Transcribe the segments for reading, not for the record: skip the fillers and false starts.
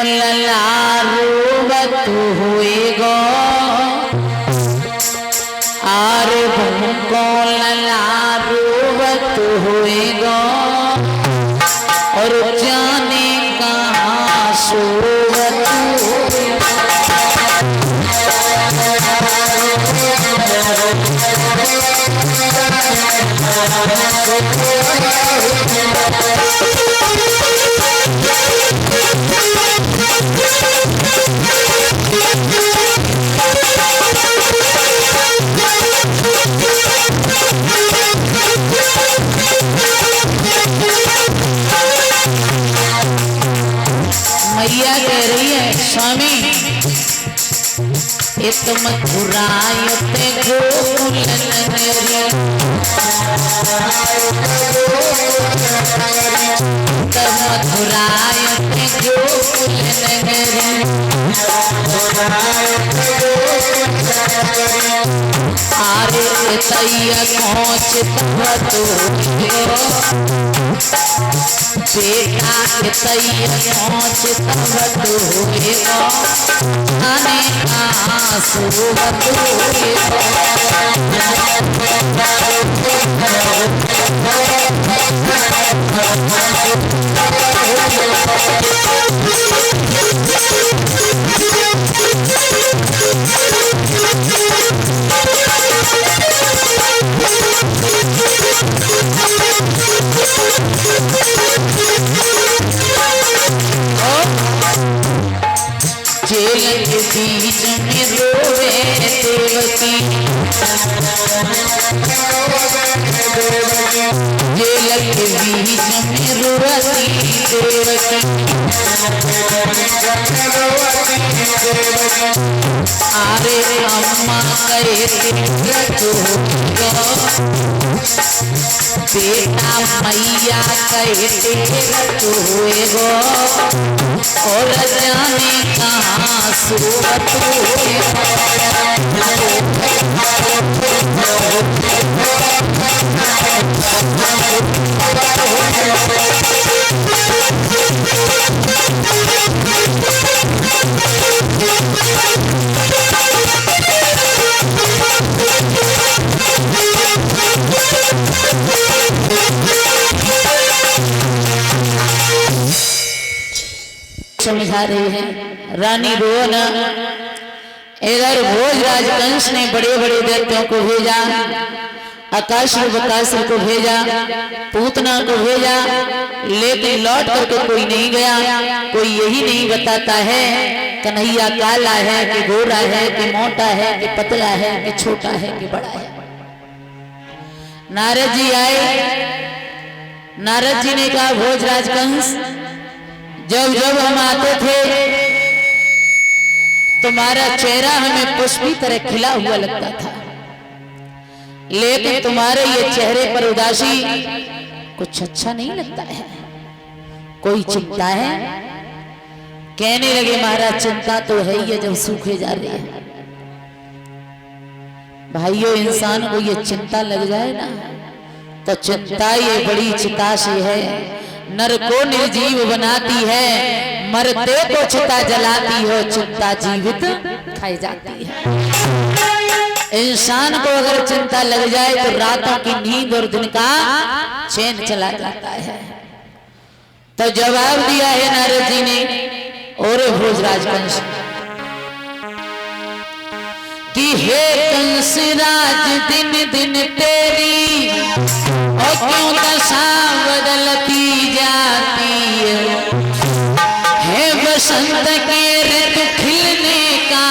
ललारूबत होएगो are भूको ललारूबत होएगो और जाने कहाँ सोवत मैया कह रही है स्वामी इत मथुरायते गोकुल नगरी मथुरायते गोकुल नगरी आरे तैया पहुँच तो बेटा के तैया पहुँच तो आने कहाँ सोवत जेल के बीच में रोवे देवकी जेल के बीच में रोवती देवकी आरे अम्मा कहे तो बेटा मैया कहे तो होएगो और जाने कहाँ सोवत समझा रही है रानी रोना। इधर भोजराज कंस ने बड़े बड़े दैत्यों को भेजा, आकाशुर बकासुर को भेजा, पूतना को भेजा, लेकिन लौट करके कोई नहीं गया। कोई यही नहीं बताता है कन्हैया काला है कि गोरा है कि मोटा है कि पतला है कि छोटा है कि बड़ा है। नारद जी आए, नारद जी ने कहा भोजराज कंस जब जब हम आते थे तुम्हारा चेहरा हमें पुष्प की तरह खिला हुआ लगता था, लेकिन तुम्हारे ये चेहरे पर उदासी कुछ अच्छा नहीं लगता है, कोई चिंता है? कहने लगे महाराज चिंता तो है ही है जब सूखे जा रही है। भाइयों इंसान को ये चिंता लग जाए ना तो चिंता ये बड़ी चिता सी है, नर को निर्जीव बनाती है, मरते को चिता जलाती हो, चिंता जीवित खाई जाती है। इंसान को अगर चिंता लग जाए तो रातों की नींद और दिन का चैन चला जाता है। तो जवाब दिया है नारद जी ने और भोजराज कंस कि हे कंस राज दिन दिन तेरी और क्यों दशा बदलती जाती है बसंत के ऋतु खिलने का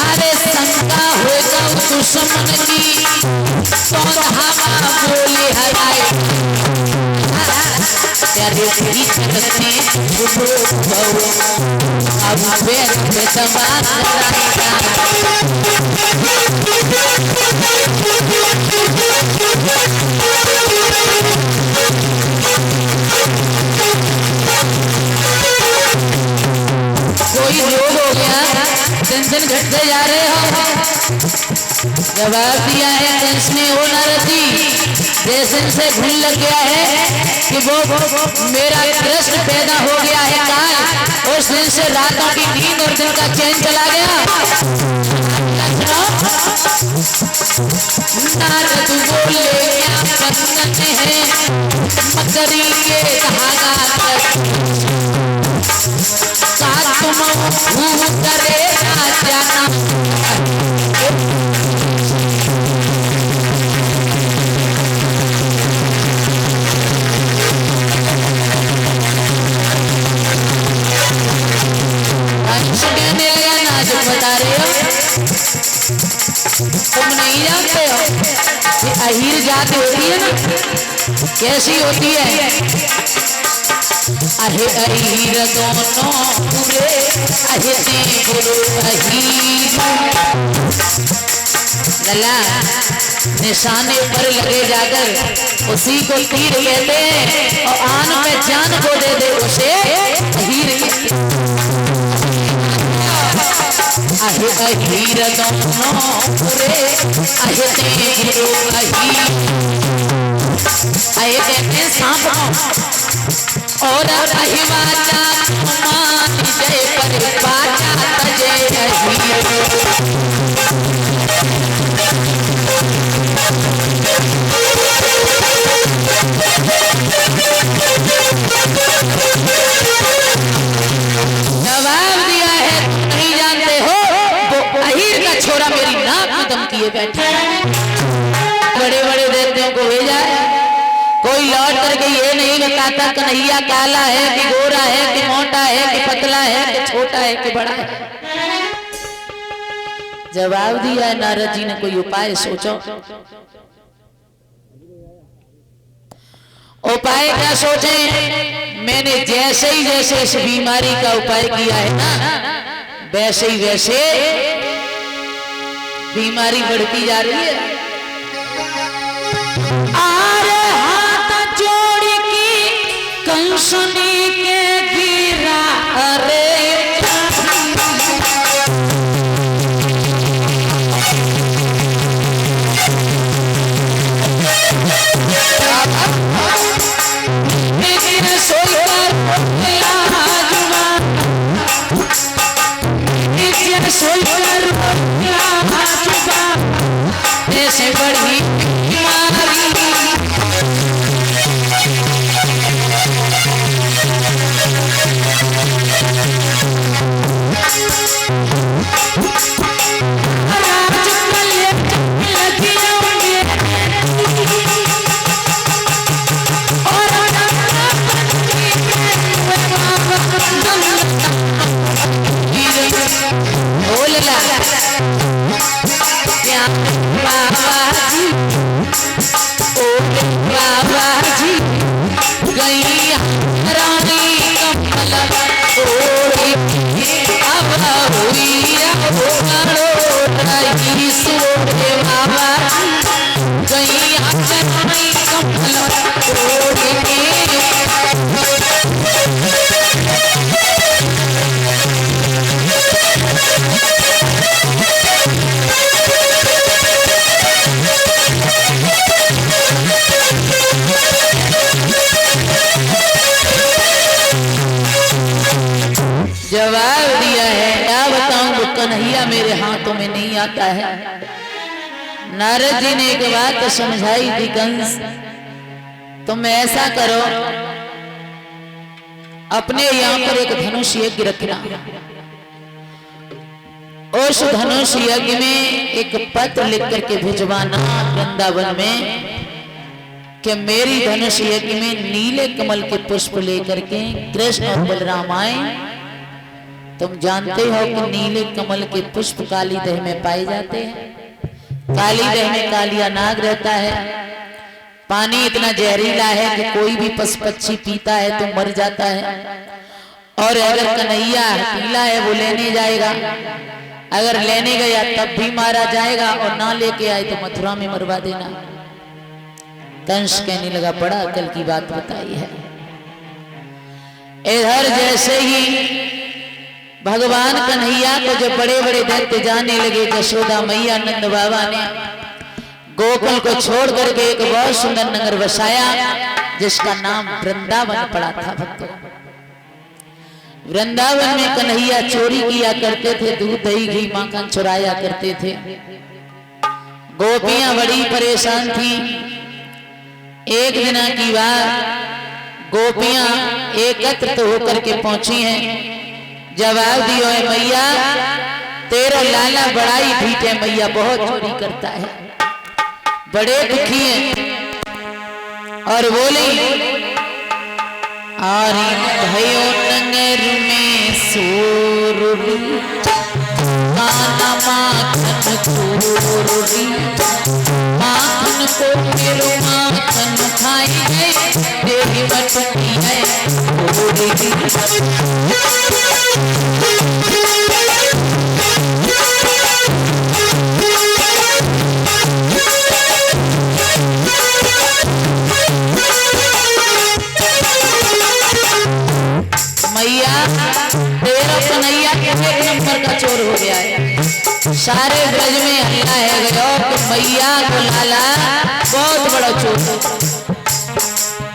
अरे शंका होगा दुश्मन की तो धावा बोले हराए तेरे करते अब व्यक्त समाज टेंशन घटते जा रहे हो। जवाब दिया है कंस ने, ओ नारद जी जैसे से भूल लग गया है कि वो मेरा कृष्ण पैदा हो गया है काल, उस दिन से रातों की नींद और दिन का चैन चला गया। नारद बोले क्या बंधन है मकरी के धागा का तुम करे ना जाना। कहने लगा नाजुक बता रहे हो, तुम नहीं जानते हो कि अहीर जाति होती है ना कैसी होती है। अहे अहीर दोनों पूरे अहे गुरु अहीर। लला निशाने पर लगे जाकर उसी को तीर कहते हैं, और आन में जान को दे दे उसे अहीर। अहे अहीर दोनों पूरे अहे गुरु अहीर। अहे कहते सांप और अहिवाचा मान जय पर पाचा तजय अहीर। जवाब दिया है नहीं जानते हो, वो अहीर का छोरा मेरी नाक में दम किए बैठे। बड़े बड़े देवताओं को भेजा, कोई लौट करके ये नहीं बताता कन्हैया काला है कि गोरा है कि मोटा है कि पतला है कि छोटा है कि बड़ा है। जवाब दिया है नारद जी ने, कोई उपाय सोचो। उपाय क्या सोचे, मैंने जैसे ही जैसे इस बीमारी का उपाय किया है ना वैसे ही वैसे बीमारी बढ़ती जा रही है। आरे हाथ जोड़ की कंसनी के गिरा अरे ऐसे बड़ी जवाब दिया है, क्या बताऊं वो कन्हैया मेरे हाथों में नहीं आता है। नारद जी ने एक बात समझाई थी, कंस तुम ऐसा करो अपने यहाँ पर एक धनुष यज्ञ रखना, उस धनुष यज्ञ में एक पत्र लिख करके भिजवाना वृंदावन में कि मेरी धनुष यज्ञ में नीले कमल के पुष्प लेकर के कृष्ण और बलराम आए। तुम जानते हो कि नीले कमल के पुष्प काली दह में पाए जाते हैं। काली दह में कालिया नाग रहता है, पानी इतना जहरीला है कि कोई भी पशु पक्षी पीता है तो मर जाता है। और अगर कन्हैया पीला है वो लेने जाएगा, अगर लेने गया तब भी मारा जाएगा, और ना लेके आए तो मथुरा में मरवा देना। कंस कहने लगा बड़ा अकल की बात बताई है। इधर जैसे ही भगवान कन्हैया को जब बड़े बड़े दैत्य जाने लगे, यशोदा मैया नंद बाबा ने गोकुल को छोड़ करके एक बहुत सुंदर नगर बसाया जिसका नाम वृंदावन पड़ा था। भक्तों, वृंदावन में कन्हैया चोरी किया करते थे, दूध दही घी माखन चुराया करते थे। गोपियां बड़ी परेशान थी। एक दिन की बात, गोपियां एकत्र तो होकर के पहुंची हैं। जवाब दियो है, मैया तेरा लाला बड़ा ही ढीठ है, मैया बहुत चोरी करता है, बड़े दुखी हैं। और बोली, आरी भयो नगर में सूरुरी काना माखन सूरुरी, माखन को मेरो माखन खाई है, तेरी बटनी है मैया तेरा कन्हैया एक नंबर का चोर हो गया है। सारे ब्रज में हल्ला है गयो कि मैया को लाला बहुत बड़ा चोर है।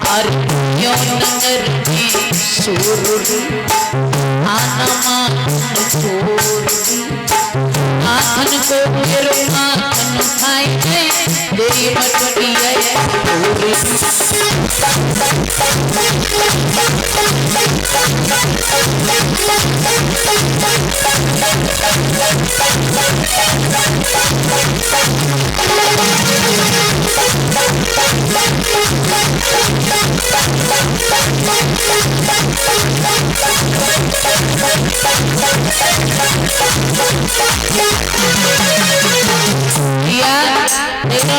और यो नगर में सूरुरी आना माखन सूरुरी, माखन को मेरो माखन खाई है, तेरी मटकी है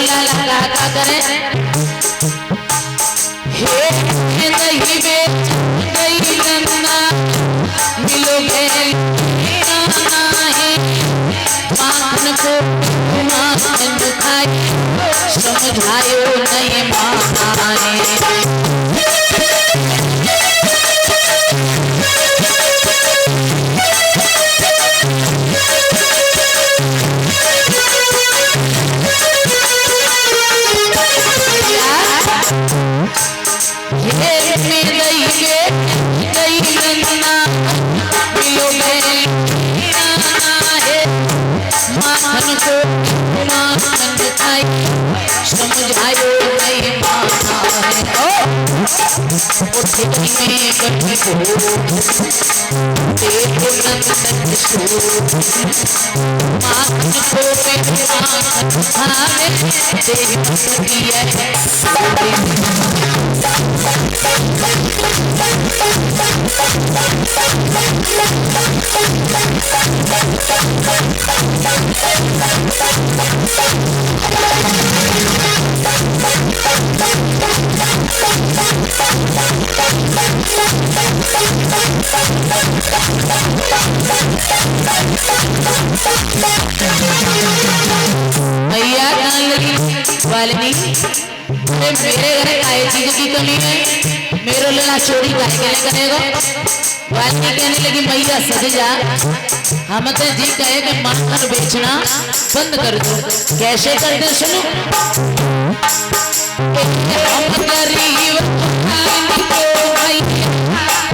लाला का करे हे नहीं बेच गई गन्ना, मिलोगे है माखन को माखन खाई, समझायो नहीं माने। भैया कहाँ लगी वाली, मेरे घर आए चीज की कमी है, मेरे लला चोरी काहे करेगा। वाली कहने लगी, मैया सज जा, हम तो जी कहे कि माखन बेचना बंद कर दो। कैसे कर दे सुनो, हम गरीब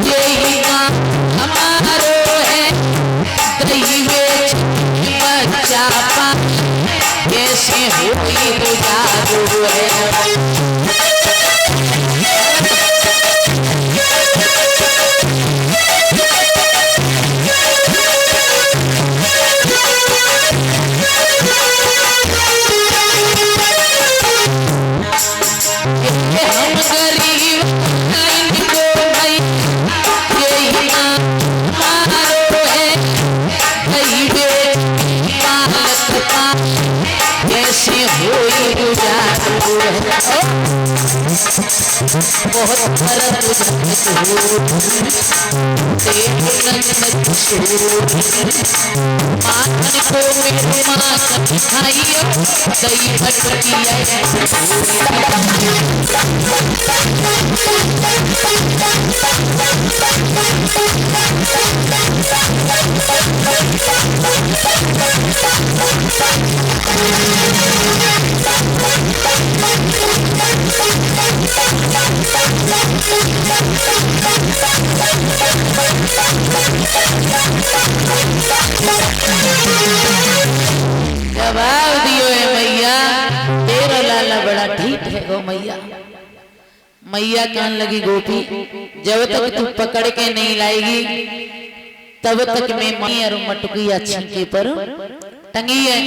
यही काम हमारो है, दही बेच बच्चा पा, कैसे हुई तो जादू है। बहुत माखन को मेरो माखन खाइयो, दही भटकी है। जवाब दियो है मैया, तेरा लाला बड़ा ठीक है गो मैया। मैया कहन लगी गोपी, जब तक तू पकड़ के नहीं लाएगी तब तक मैं मई और मटकुया छींके पर टंगी है।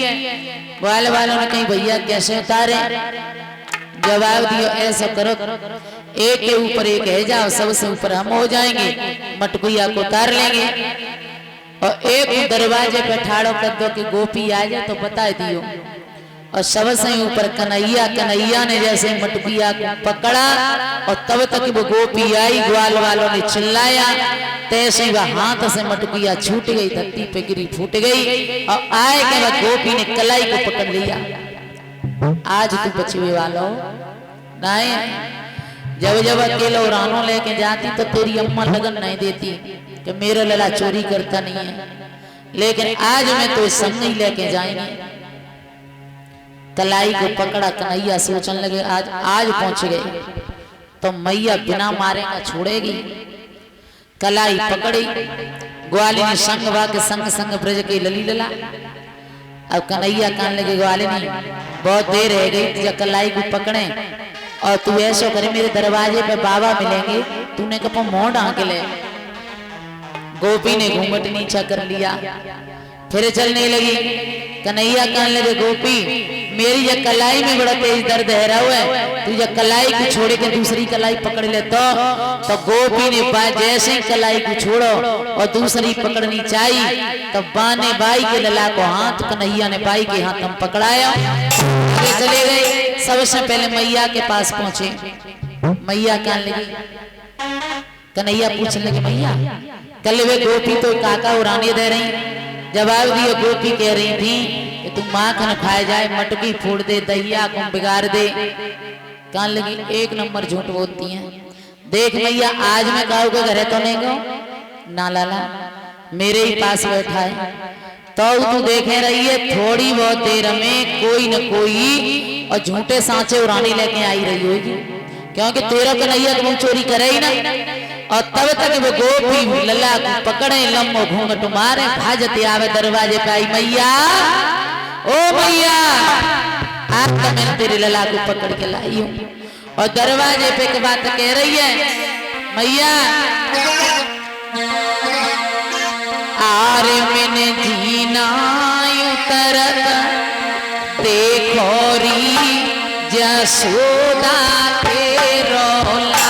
ग्वाल वालों ने कही भैया कैसे उतारे? जवाब दियो ऐसा करो, एक के ऊपर एक है जाओ, सबसे ऊपर हम हो जाएंगे, मटकुया को उतार लेंगे और एक दरवाजे पे ठाड़ो कर दो कि गोपी आ जाए तो बता दियो। और सबसे ऊपर कन्हैया, कन्हैया ने जैसे मटकुया को पकड़ा और तब तक वो गोपी आई, ग्वाल वालों ने चिल्लाया, तैसे वह हाथ से मटकुया छूट गई, धरती पे गिरी, फूट गई और आए के वह गोपी ने कलाई को पकड़ लिया। आज तू बचवे वालो नहीं, जब जब अकेला रानो लेके जाती तो तेरी अम्मा लगन नहीं देती कि मेरा लला चोरी करता नहीं है, लेकिन आज मैं तो संग ही लेके जाएंगे। कलाई को पकड़ा, कन्हैया सोचने लगे आज पहुंच गए तो मैया बिना मारे ना छोड़ेगी। कलाई पकड़ी, ग्वालिनी संग वाके संग संग ब्रज के लली लला। अब कन्हैया कहने लगे ग्वालिनी बहुत देर रह गई, जब कलाई को पकड़े और तू ऐसा करे मेरे दरवाजे पे बाबा मिलेंगे, तूने कपा मोह ढांके ले। गोपी ने घूंघट नीचा कर लिया, फिर चलने लगी। कन्हैया कहने लगे गोपी मेरी ये कलाई में बड़ा तेज दर्द है रहा है, तू ये कलाई को छोड़े के दूसरी कलाई पकड़ ले तो गोपी ने जैसे ही कलाई को छोड़ो और दूसरी पकड़नी चाहिए तब बाने बाई के लला को हाथ, कन्हैया ने बाई के हाथ हम पकड़ाया, आगे चले गए। सबसे पहले मैया के पास पहुंचे। मैया कहने लगी, कन्हैया पूछने लगे मैया कल वे गोपी तो काका उड़ाने दे रही? जवाब दियो गोपी कह रही थी कि तुम माखन खाए जाए, मटकी फोड़ दे, दहिया को बिगाड़ दे। कहने लगी एक नंबर झूठ बोलती हैं। देख मैया आज मैं गाँव के घरे तो नहीं गो ना लाला, मेरे ही पास बैठा है तो तू देखे रही है थोड़ी बहुत देर में कोई न कोई और झूठे सांचे उड़ाने लेके आई रही होगी, क्योंकि तेरा कन्हैया तुम चोरी करे ही ना। और तब तक वो गोपी लल्ला को पकड़े, लम्बो घूंघट मारे, भाजते आवे दरवाजे पे आई मैया, ओ मैया आज तो मैंने तेरे लल्ला को पकड़ के लाई हूँ। और दरवाजे पे की बात कह रही है मैया, आरे मैंने जीना उतरत देखो री जसोदा के रोला।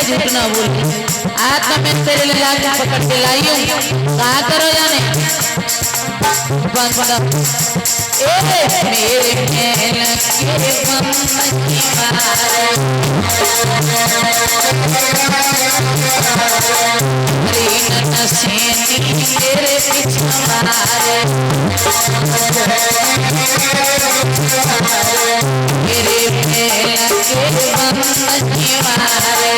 झूठ ना बोली, आज तो मैं तेरे ले जाके पकड़ के लाई हूँ, कहा करो जाने मेरे खेल के तेरे पीछे मारे मेरे खेल के मारे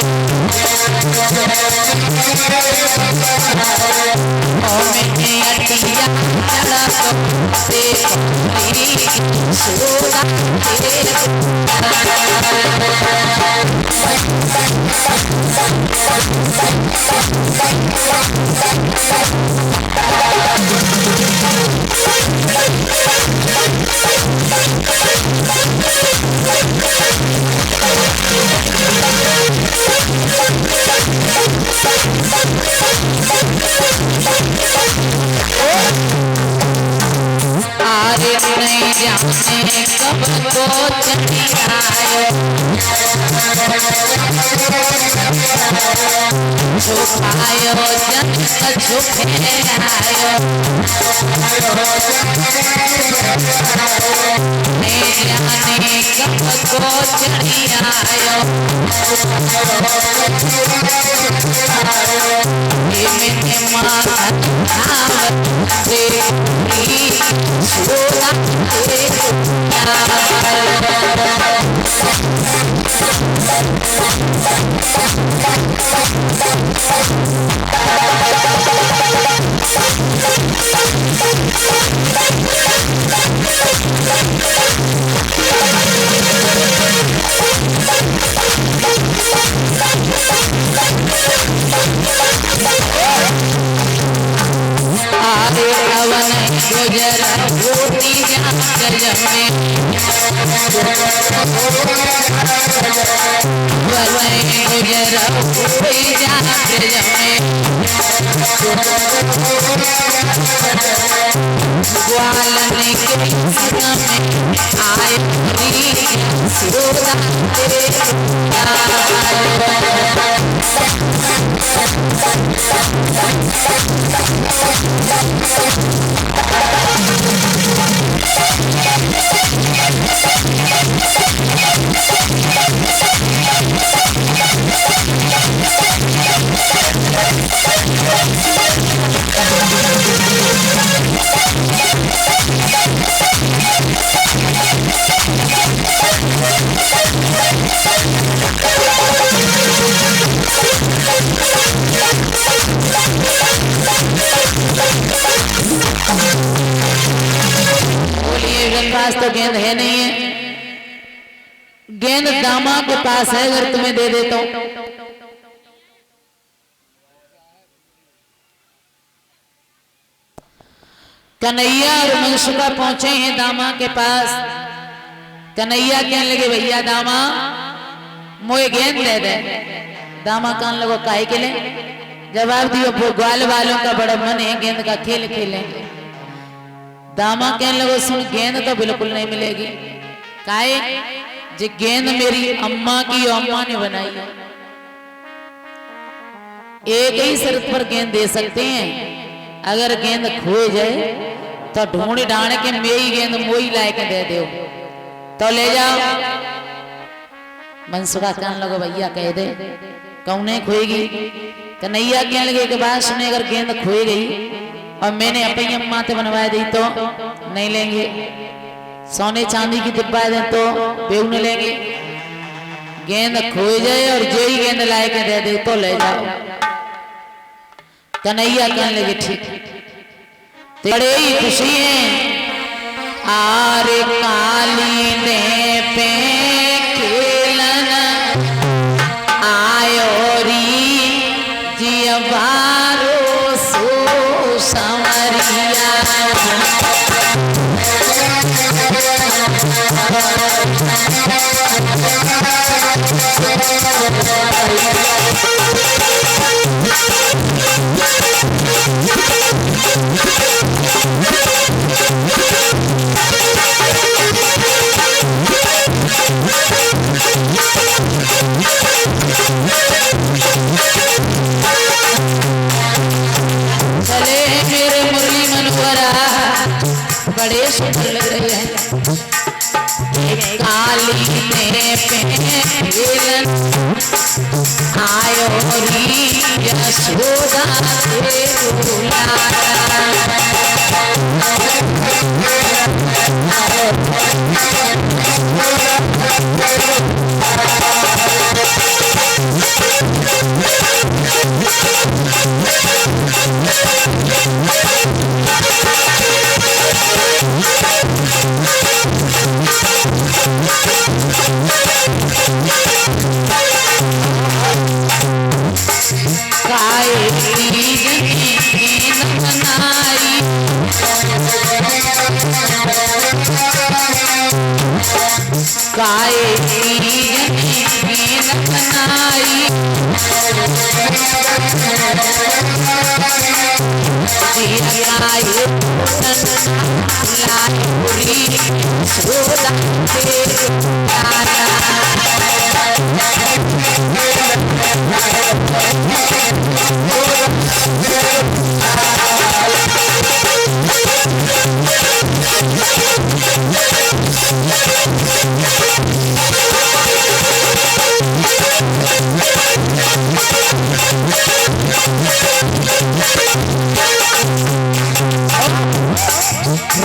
कब को चली आयो छुपायो जन छुपे आयो जाने कब को चली आयो मेरे माँ गुजर होती जाकर जमे गुजर होती जाकर जमे ग्वालन के में आए पास तो गेंद है नहीं है, गेंद दामा के पास है, अगर तुम्हें दे देता हूं। कन्हैया और मनसुखा पहुंचे हैं दामा के पास। कन्हैया कहने लगे भैया दामा मोए गेंद दे दे। दामा कहने लगो काहे के लिए? जवाब दियो ग्वाल वालों का बड़ा मन है गेंद का खेल खेलेंगे। दामा कहने लगो सुन गेंद तो बिल्कुल नहीं मिलेगी। काहे? जे गेंद मेरी अम्मा की और अम्मा ने बनाई है। एक ही शर्त पर गेंद दे सकते हैं, अगर गेंद खो जाए तो ढूंढ ढांड के मेरी गेंद मोई ला के दे दो तो ले जाओ। मनसुखा कहने लगो भैया कह दे कौन खोएगी। कन्हैया कहने लगे कि बात सुने, अगर गेंद खोई गई और मैंने अपनी अम्मा से बनवा दी तो नहीं लेंगे, सोने चांदी की डिब्बा दे तो बेऊ न लेंगे। गेंद खोई जाए और जो ही गेंद लाए के दे दे तो ले जाओ। कन्हैया कहने लगे ठीक, बड़े ही खुशी है। आर काली ने पे खेलन आयो री जियवारो सो संवरिया। चले मेरे मुरली मनोहरा बड़े सुंदर लग रहे हैं। काली ने पेलन आयो री यशोदा के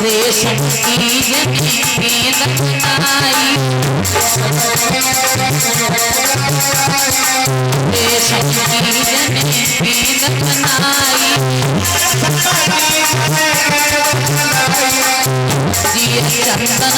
रेशम की चंदन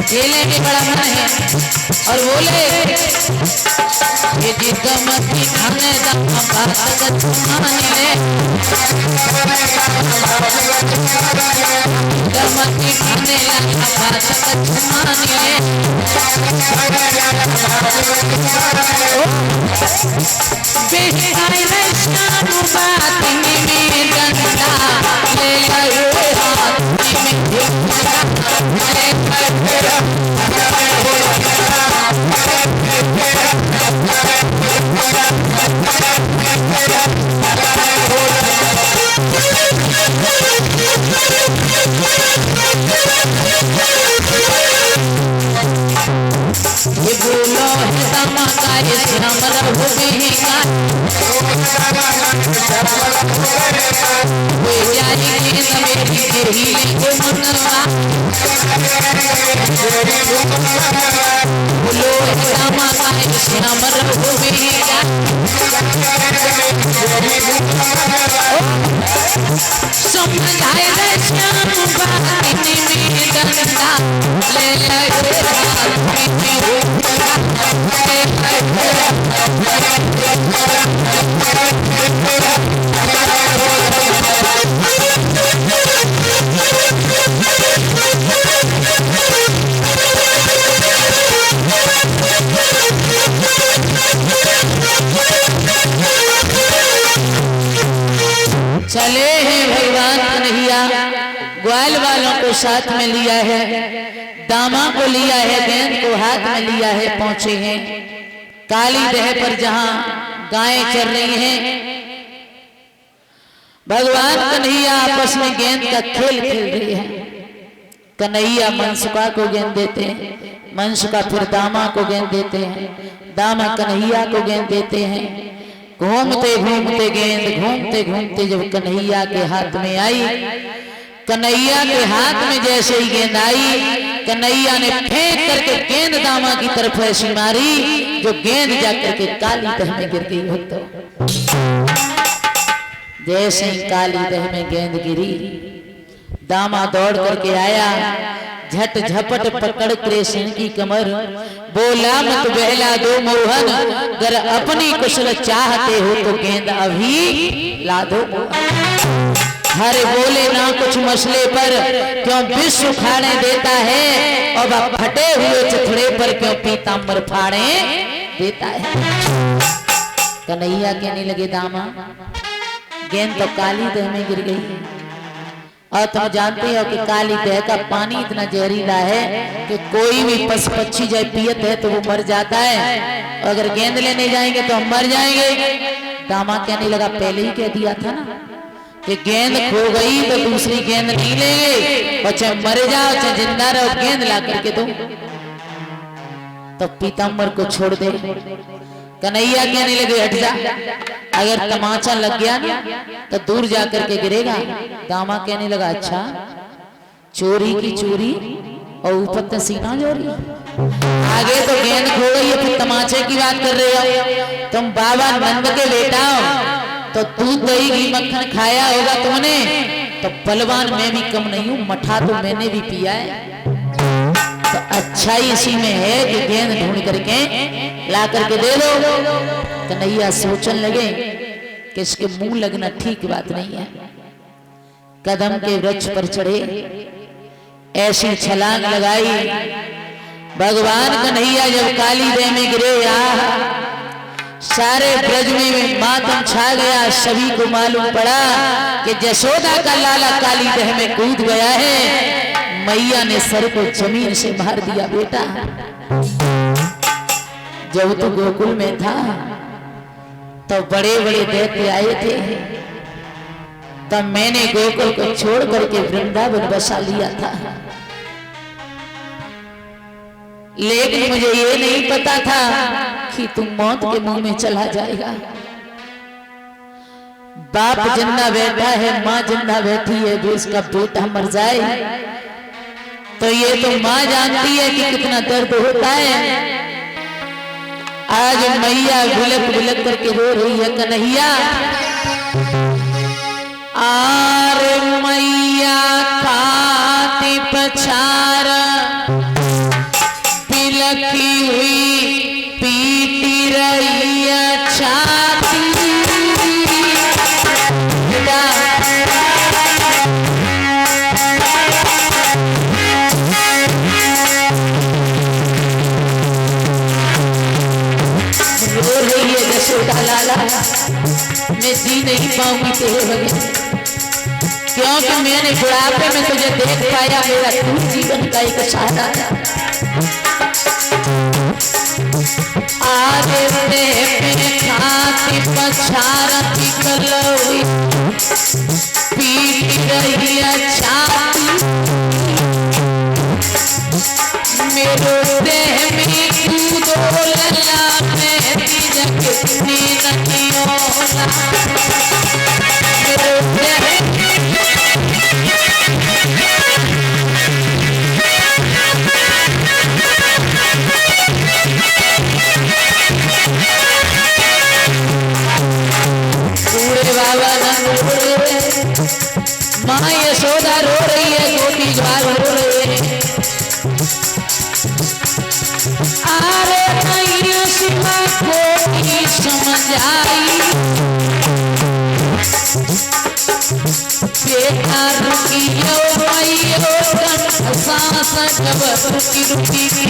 खेलने के बड़ा मन है और बोले ये जिसका मस्ती खाने दामा बात मान ले मस्ती खाने दामा बात मान ले बेचारे शाम बात में गंदा ले लो हाथ में ये बोलो है दामा का ये श्रम रहो बेहिका कोई जाएगी न मेरी गिरही को मनवा बोलो है दामा का ये श्रम रहो बेहिका समझाए रे श्याम बानी में गंगा ले ले चले हैं भगवान कन्हैया ग्वाल वालों को साथ में लिया है, दामा को लिया है, गेंद को हाथ में लिया है, पहुंचे हैं काली दह पर जहां गायें चल रही हैं। भगवान कन्हैया आपस में गेंद का खेल खेल रहे हैं। कन्हैया मनसुका को गेंद देते हैं, मनसुका फिर दामा को गेंद देते हैं, दामा कन्हैया को गेंद देते हैं। घूमते घूमते गेंद घूमते घूमते जब कन्हैया के हाथ में आई, कन्हैया के हाथ में जैसे ही गेंद आई, कन्हैया ने फेंक करके गेंद दामा की तरफ ऐसी मारी जो गेंद जाकर के काली दह में गिर गई। हो तो जैसे ही काली दह में गेंद गिरी, दामा दौड़ करके आया, झट झपट पकड़ कृष्ण की कमर, बोला मत बहला दो मोहन, अगर अपनी कुशल चाहते हो तो गेंद अभी ला दो। हरे बोले ना कुछ मसले पर क्यों विश्व खाने देता है, और फटे हुए चथड़े पर क्यों पीतांबर फाड़े देता है। कन्हैया कहने लगे दामा गेंद तो काली दह में गिर गई, और तुम जानते हो कि काली दह का पानी इतना जहरीला है कि कोई भी पशु पक्षी जब पियत है तो वो मर जाता है, और अगर गेंद लेने जाएंगे तो हम मर जाएंगे। दामा कहने लगा पहले ही कह दिया था ना कि गेंद खो गई तो दूसरी गेंद नहीं लेंगे, और चाहे मर जाओ चाहे जिंदा रहो गेंद ला करके दो। तो पीतांबर को छोड़ दे। कन्हैया कहने लगे हट जा, अगर तमाचा लग गया ना तो दूर जाकर के गिरेगा। दामा कहने लगा अच्छा चोरी की चोरी और ऊपर तो सीना जोरी, आगे तो गेंद खो गई है फिर तमाचे की बात कर रहे हो। तुम बाबा नंद के बेटा हो तो दूध दही घी मक्खन खाया होगा तुमने, तो बलवान मैं भी कम नहीं हूं, मठा तो मैंने भी पिया है। तो अच्छा ही इसी में है कि गेंद ढूंढ करके ला करके दे दो। कन्हैया सोचने लगे कि इसके मुंह लगना ठीक बात नहीं है। कदम के वृक्ष पर चढ़े, ऐसी छलांग लगाई। भगवान कन्हैया जब काली दह में गिरे, सारे ब्रज में मातम छा गया। सभी को मालूम पड़ा कि जसोदा का लाला काली दह में कूद गया है। मैया ने सर को जमीन से मार दिया। बेटा जब तो गोकुल में था तो बड़े बड़े दैत्य आए थे, तब मैंने गोकुल को छोड़ करके वृंदावन बसा लिया था, लेकिन मुझे ये नहीं पता था कि तुम मौत के मुंह में चला जाएगा। बाप जिंदा बैठा है, माँ जिंदा बैठी है, जो इसका बेटा मर जाए तो ये तो माँ जानती है कि कितना दर्द होता है। आज मैया बिलक बिलक करके रो रही है, कन्हैया आर मैया खाती पछार बिलकी हुई पीटी रही छाती। रो रही है यशोदा, लाला मैं जी नहीं पाऊंगी तेरे बगैर, क्योंकि मैंने बुढ़ापे में तुझे देख पाया, मेरा तू जीवन का एक सहारा था। आगे पे खाती पछार पिघलोई पीट रही छाती, मेरो देह में कूदो लला मैं जग नहीं होला, मेरो देह माँ यशोदा रो रही है, गोपी ज्वार रो रही है। अरे नहीं सीमा को समझ आई, बेटा रुकियो भाइयो कंठ सांस कब रुकी रुकी की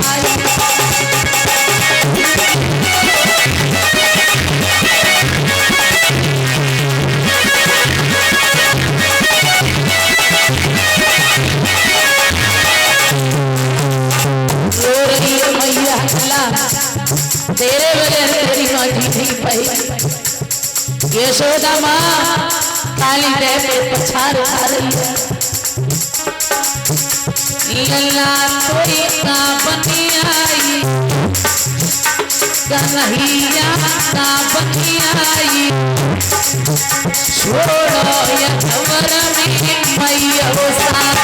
आई। तेरे बगैर तेरी माँ जी नहीं पाई। यशोदा माँ काली रह पे पछार खा रही है, लल्ला कोई का बनी आई, कन्हैया का बनी आई, छोड़ो या खबर में मैया वो साथ।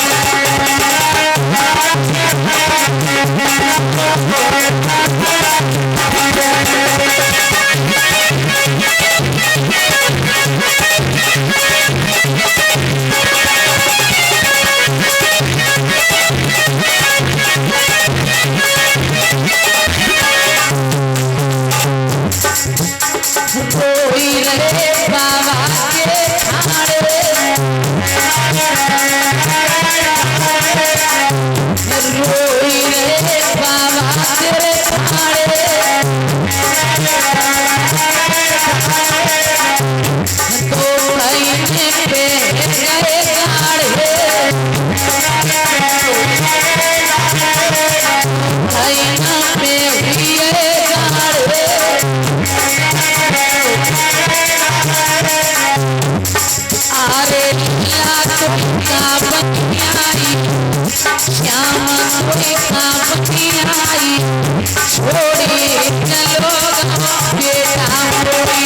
कोई रहे बाबा के खाड़े, रोई रहे बाबा तेरे खाड़े, तो भाई पे गए गाड़े, भाई ना पे हुए गाड़े। आरे लाख का बनियाई, श्याम कोई का बनियाई, छोड़े चलो बेटा मोरी।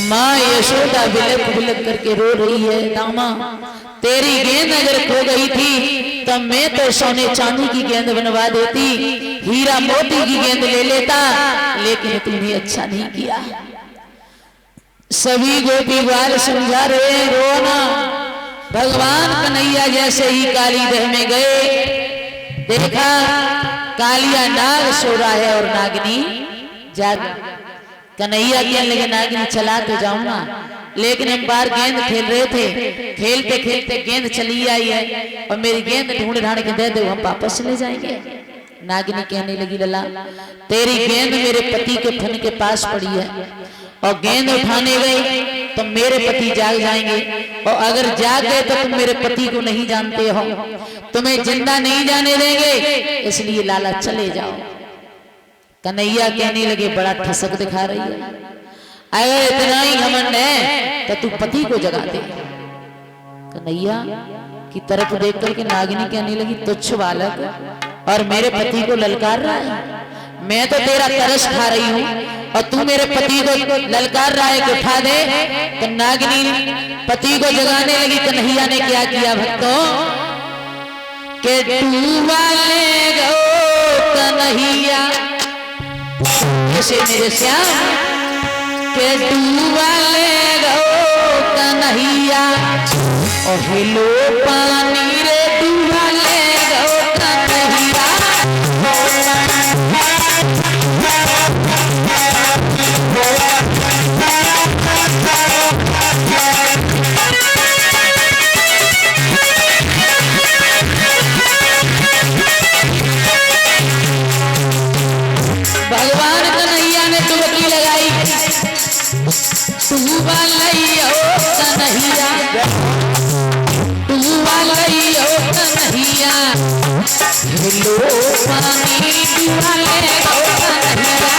माँ यशोदा बिलक बिलक करके रो रही है, दामा तेरी गेंद अगर खो गई थी तो मैं तो सोने चांदी की गेंद बनवा देती, हीरा मोती की गेंद ले लेता, लेकिन तुमने अच्छा नहीं किया। सभी गोपी बाल समझा रहे हैं, रोना। भगवान कन्हैया जैसे ही काली दह में गए, देखा कालिया नाग सो रहा है और नागिनी जाग। कन्हैया कहने लगे नागिनी चला तो जाऊं ना, लेकिन हम बाहर गेंद खेल रहे थे, खेलते खेलते गेंद चली आई है और मेरी गेंद ढूंढ ढांड के दे दो, हम वापस चले जाएंगे। नागिनी कहने लगी लला तेरी गेंद मेरे पति के फन के पास पड़ी है और गेंद उठाने गई तो मेरे पति जाग जाएंगे, और अगर जाग गए तो तुम मेरे पति को नहीं जानते हो, तुम्हें जिंदा नहीं जाने देंगे, इसलिए लाला चले जाओ। कन्हैया कहने लगे बड़ा ठसक दिखा रही है, अगर इतना ही घमंड है तो तू पति को जगा दे। कन्हैया की तरफ देख करके नागिनी कहने लगी तुच्छ बालक और मेरे पति को ललकार रहा है, मैं तो तेरा तरस खा रही हूँ और तू मेरे पति को ललकार रहा है कि उठा दे। तो नागिनी पति को जगाने लगी। कन्हैया ने क्या किया भक्तों के डूबा ले गो कन्हैया, ऐसे मेरे श्याम के डूबा ले गो कन्हैया और हिलो पानी रे डूबा ले गो कन्हैया। भगवान कन्हैया ने डुबकी लगाई, डूबा लइयो कन्हैया, डूबा लइयो कन्हैया, हिलो पानी डूबा लेगो कन्हैया।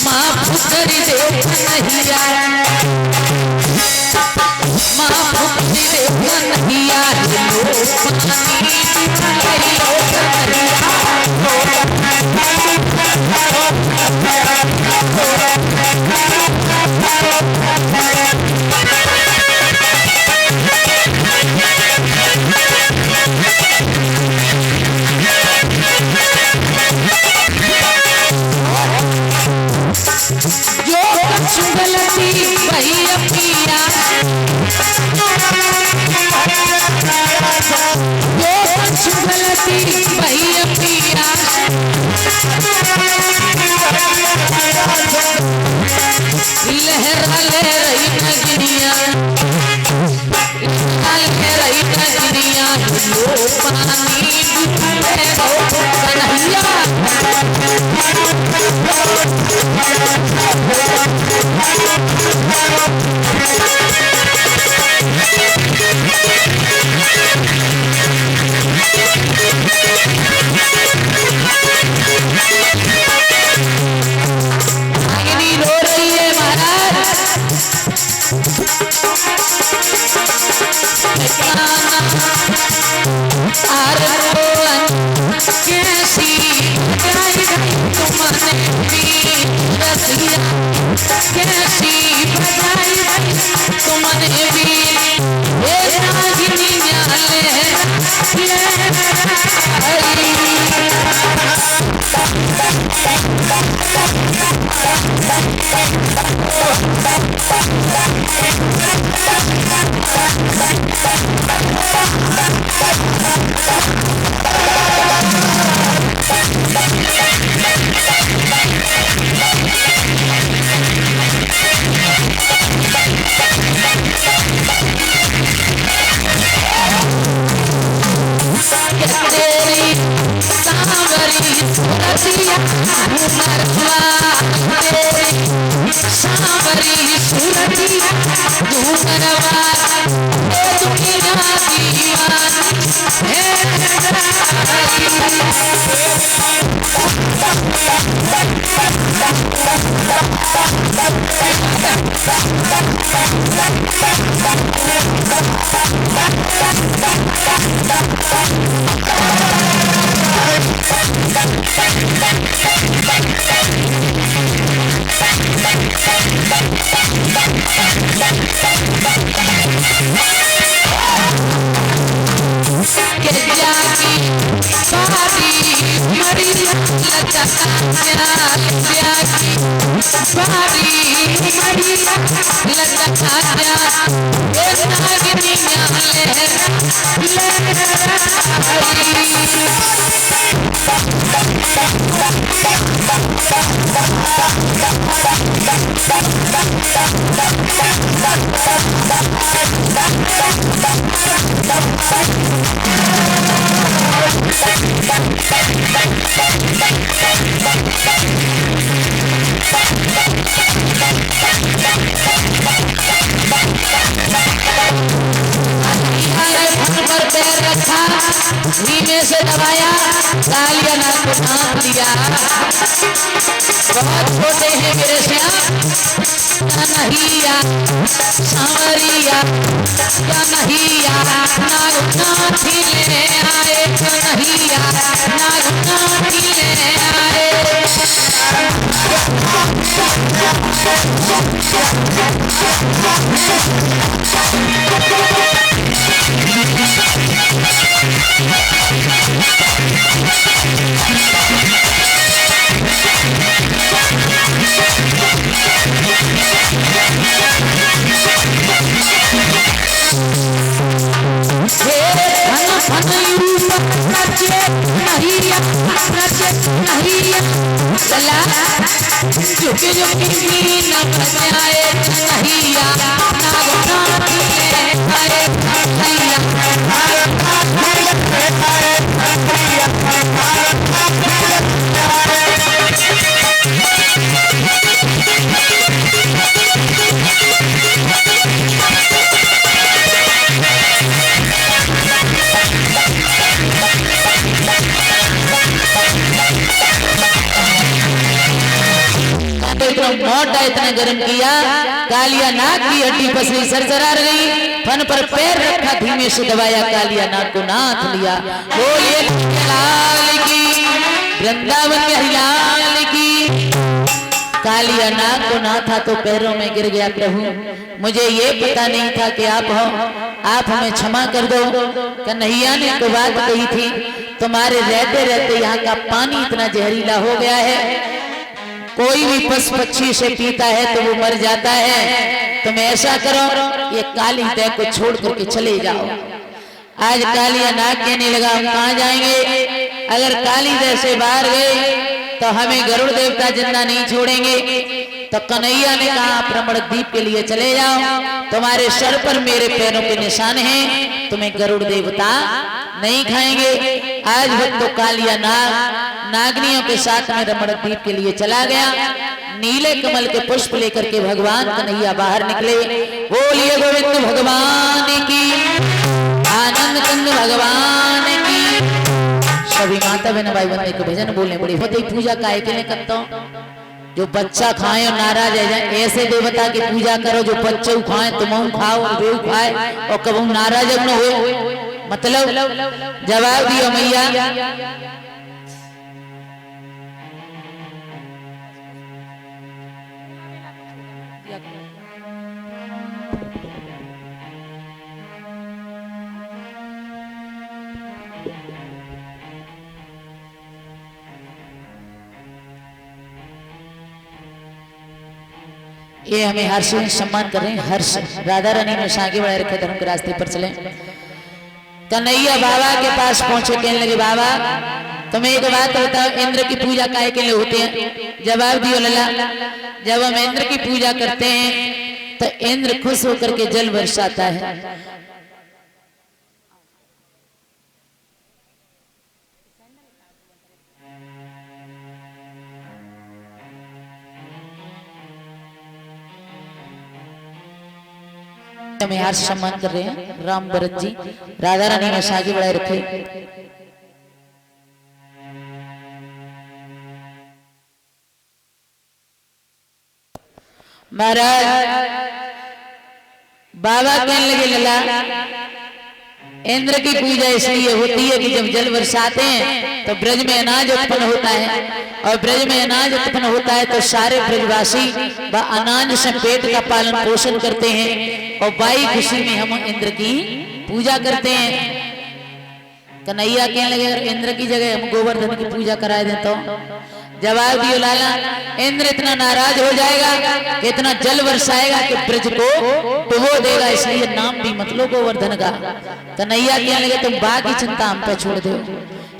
माफ कर दे कन्हैया, माफ कर दे कन्हैया, जो कुछ गलती वही पिया, जो कुछ गलती वही पिया, लहरा ले रही नगरिया, लहरा ले रही नगरिया, लो पानी डूबे गो कन्हैया। नागिनी रो रही है महाराज, कैसी तुमने भी रसिया, कैसी बजाई तुमने भी ये नागिनी सांवरी सूरतिया घूमरवा दुनिया के जागी सारी मरी धीमे से दबाया, कालिया नाक को नाप लिया। बहुत छोटे हैं मेरे श्याम, कन्हैया सांवरिया कन्हैया नागनाथी ले आए, कन्हैया नागनाथी ले आए। झुके झुके न बजाए, कन्हैया नागनाथी ले आए, कन्हैया मोटा इतना गर्म किया, कालिया नाग की हड्डी पसली सरसरा गई। फन पर पैर रखा, धीमे से दबाया, कालिया नाग को नाथ लिया। बोलिए लाल की, वृंदावन के हरिलाल की। कालिया नाग को नाथा तो पैरों में गिर गया। प्रभु मुझे ये पता नहीं था कि आप हो, आप हमें क्षमा कर दो। कन्हैया ने तो बात कही थी, तुम्हारे रहते रहते यहाँ का पानी इतना जहरीला हो गया है, कोई भी पशु पक्षी से पीता है तो वो मर जाता है। तुम ऐसा करो, ये काली देह को छोड़ करके चले जाओ। आज कालिया नाग कहने लगा, हम कहाँ जाएंगे? अगर काली देह से बाहर गए तो हमें गरुड़ देवता जिंदा नहीं छोड़ेंगे। तो कन्हैया ने कहा, भ्रमण द्वीप के लिए चले जाओ, तुम्हारे सर पर मेरे पैरों के निशान हैं, तुम्हें गरुड़ देवता नहीं खाएंगे। आज भक्त तो कालिया नाग नागनियों के साथ में रमण द्वीप के लिए चला गया। नीले कमल के पुष्प लेकर के भगवान कन्हैया बाहर निकले। बोलिए गोविंद भगवान की, आनंद कंद भगवान की। सभी माता बहन भाई बंदे को भजन बोलने पड़ी। होती पूजा काहे के लिए करता हूँ? जो बच्चा खाए और नाराज है जाए, ऐसे देवता की पूजा करो जो बच्चे खाए, तुम खाओ, वे खाए और कबू नाराज न हो। मतलब जवाब दियो मैया। ये हमें हर्ष सम्मान कर रहे हैं। हर्ष राधा रानी ने आगे बढ़ाए रखे, धर्म के रास्ते पर चले। कन्हैया बाबा के पास पहुंचे, कहने लगे, बाबा तुम्हें एक बात बताओ, इंद्र की पूजा काहे के लिए होते हैं? जवाब दियो लला, जब हम इंद्र की पूजा करते हैं तो इंद्र खुश होकर के जल बरसाता है। हमें हर्ष सम्मान कर रहे हैं राम भरत जी, राधा रानी में आगे बढ़ाए रखे। महाराज बाबा कहने लगे, लला इंद्र की पूजा इसलिए होती है कि जब जल बरसाते हैं तो ब्रज में अनाज उत्पन्न होता है, और ब्रज में अनाज उत्पन्न होता है तो सारे ब्रजवासी व अनाज से पेट का पालन पोषण करते हैं, और बाई खुशी में हम इंद्र की पूजा करते हैं। कन्हैया कहने लगे अगर इंद्र की जगह हम गोवर्धन की पूजा कराए दें तो? जवाब दियो लाला, इंद्र इतना नाराज हो जाएगा कि इतना जल बरसाएगा कि ब्रज को डुबो देगा, इसलिए नाम भी मत लो गोवर्धन का। कन्हैया कहने लगे तुम बाकी चिंता हम पे छोड़ दो।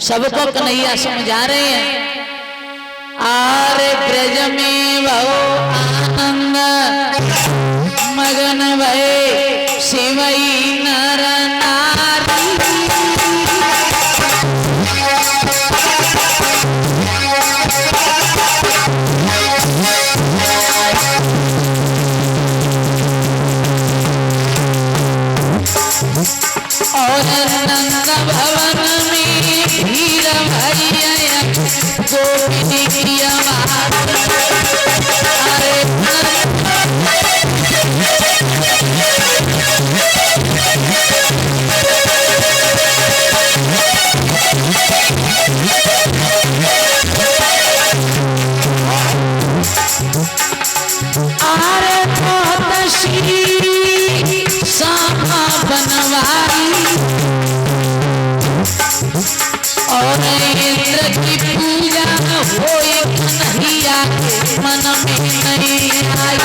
सबको कन्हैया समझा रहे हैं, आरे ब्रज में बहु आनंद मगन भये शिवई नर नारी। और नंद भवन में भीड़ भैया गोपिनी की आवाज। अरे श्यामा बनवारी और इंद्र की पूजा होए कन्हैया के मन में नहीं आई।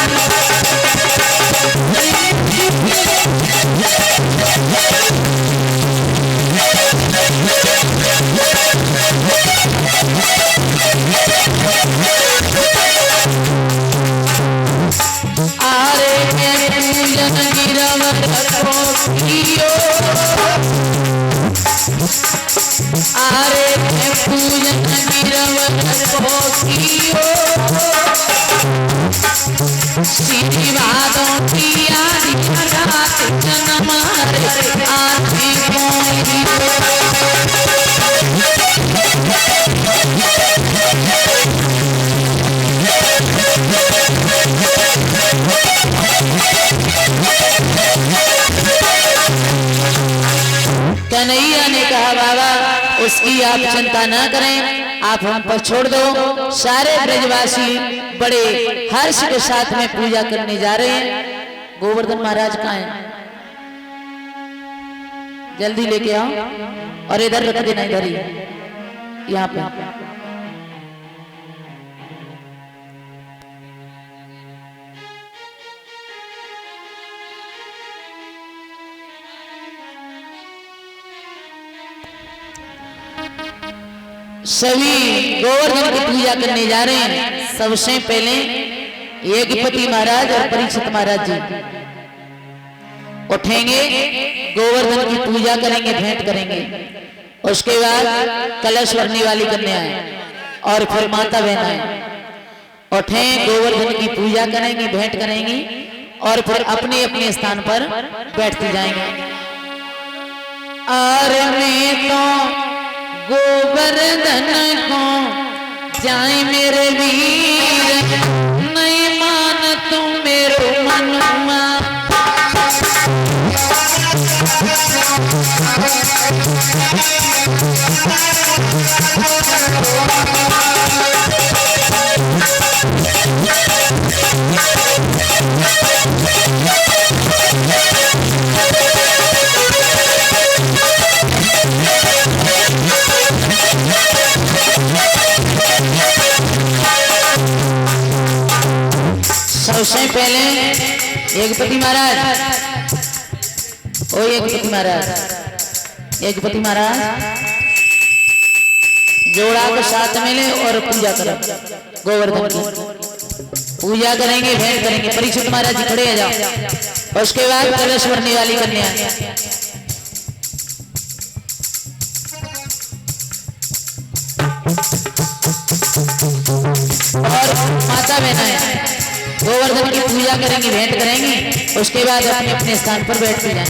आरे पूजन गिरवत कियो, आरे पूजन गिरवत कियो, श्रीवादों की आदि रात जन्म आदि कन्हैया ने कहा बाबा उसकी आप चिंता ना करें, आप हम पर छोड़ दो। सारे ब्रजवासी बड़े हर्ष के साथ में पूजा करने जा रहे हैं। गोवर्धन महाराज कहाँ हैं? जल्दी लेके आओ और इधर रख देना, इधर ही यहाँ पे। सभी गोवर्धन की पूजा करने जा रहे हैं। सबसे पहले यज्ञपति महाराज और परीक्षित महाराज जी उठेंगे, गोवर्धन की पूजा करेंगे, भेंट करेंगे। उसके बाद कलश भरने वाली कन्याएं और फिर माता बहनाएं उठे, गोवर्धन की पूजा करेंगी, भेंट करेंगी और फिर अपने अपने स्थान पर बैठते जाएंगे। और मैं तो गोवर्धन को जाए मेरे वीर, नहीं मान तुम मेरो मनुआ। सबसे पहले यज्ञपति महाराज, ओ यज्ञपति महाराज, यज्ञपति महाराज जोड़ा को साथ मिले और पूजा करो। गोवर्धन की पूजा करेंगे, भेंट करेंगे। परीक्षित महाराज जी खड़े हो जाओ। उसके बाद कलश भरने वाली कन्या और माता बहनाएं गोवर्धन की पूजा करेंगी, भेंट करेंगी। उसके बाद अपने अपने स्थान पर बैठ जाएंगे।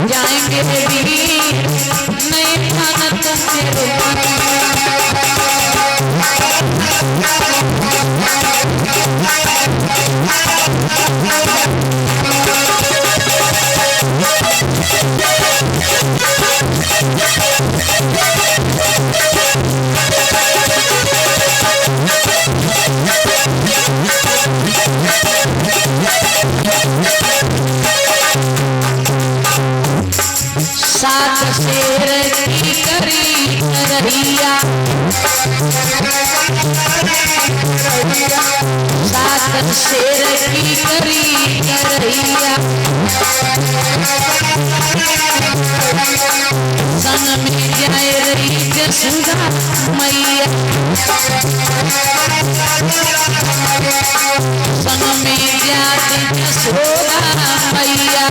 जाएंगे नहीं माना तुम सात शेर की करी रहिया, सात शेर की करी रहिया, संग में जाए रही जसुदा मैया, संग में जाती जसोदा मैया,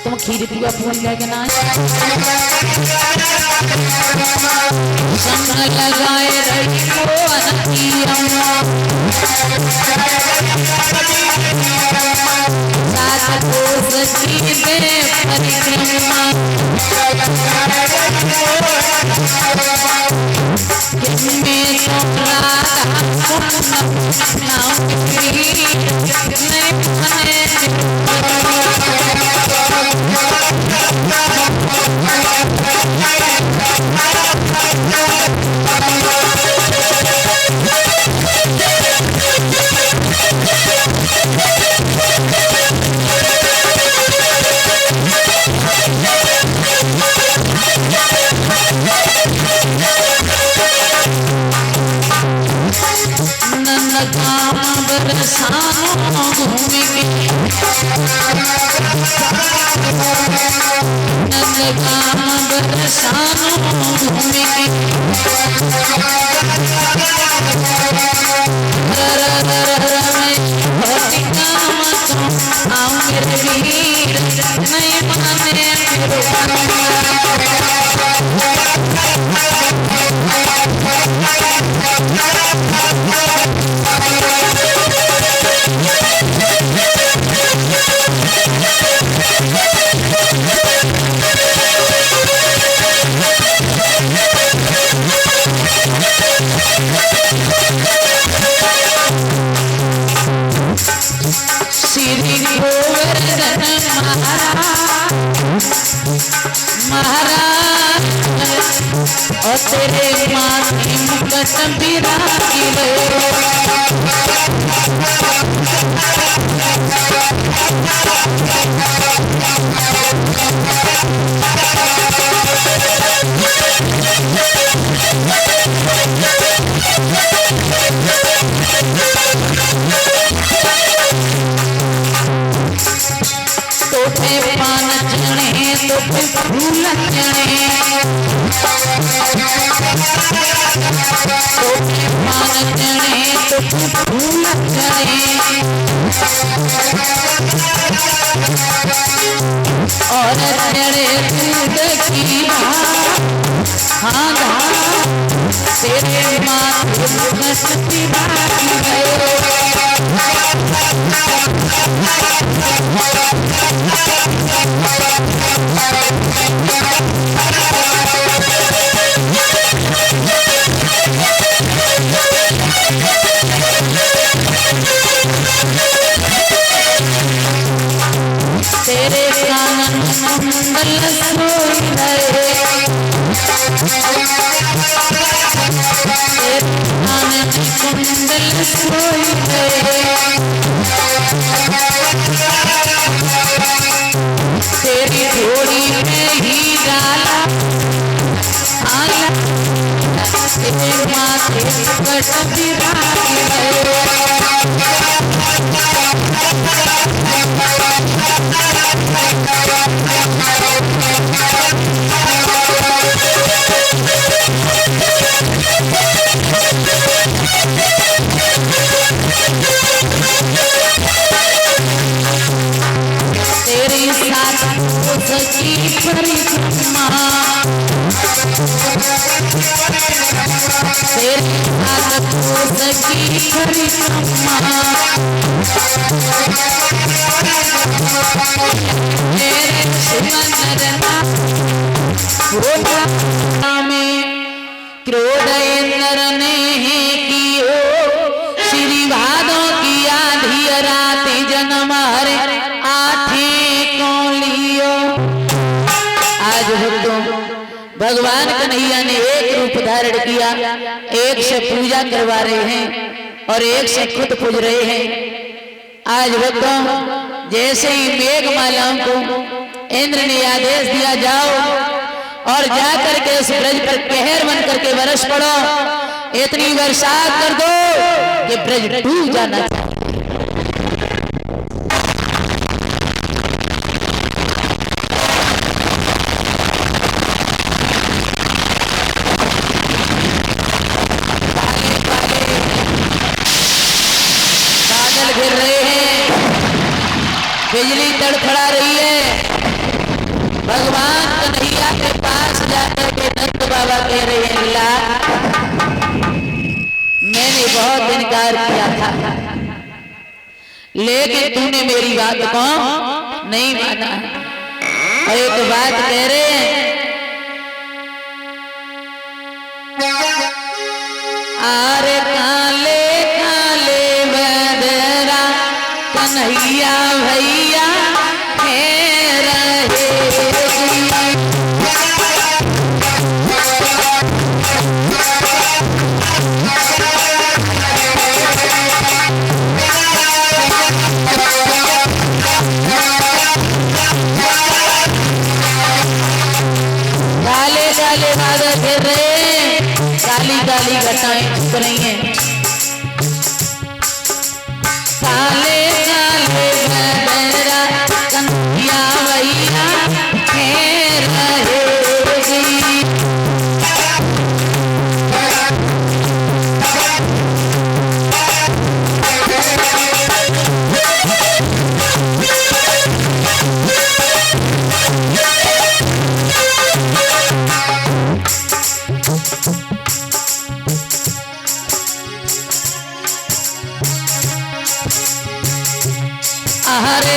तुम खीर पुआ फूल लेके ना संग लगाए रही को अनकिया, सात कोस की दे परिक्रमा, में तो राधा नाम बरसानो घूमेंगे, नंदगाम बरसानो घूमेंगे, आओ मेरे वीर नहीं माने श्री गोवर्धन महाराज और तेरे माथे मुकट बिरागी तोते पान चने तो फूल चने, तोते पान चने तो फूल चने, और चने दूध की हाँ तेरे माथे मुकट बिरागी गए, तेरे कानन कुंडल सोई रहे, तेरे कानन कुंडल सोई रहे, तेरी घोड़ी में ही डाला आला, तेरे माथे मुकट बिरागी गए, तेरी सात कोस की परिक्रमा, तेरे साथ तो सकी खरी मेरे में क्रोध इंद्र ने कियो श्री भादों की आधी रात जन्म हरे आठे को लियो। आज भक्तों भगवान कन्हैया ने एक रूप धारण किया, एक से पूजा करवा रहे हैं और एक से खुद पूज रहे हैं। आज भक्तों जैसे ही मेघमालाओं को इंद्र ने आदेश दिया जाओ और जाकर के उस ब्रज पर कहर बन करके बरस पड़ो, इतनी बरसात कर दो कि ब्रज डूब जाना चाहिए। बादल घिर रहे हैं, बिजली तड़फड़ा रही है। भगवान कन्हैया के पास जाकर के नंद बाबा कह रहे हैं, ला मैंने बहुत इनकार किया था लेकिन तूने मेरी बात को नहीं माना। और एक बात कह रहे हैं, आरे काले काले बदरा कन्हैया भैया काली काली घटाएं छुप रही हैं। काले काले बदरा कन्हैया भैया घेर रहेगी। अरे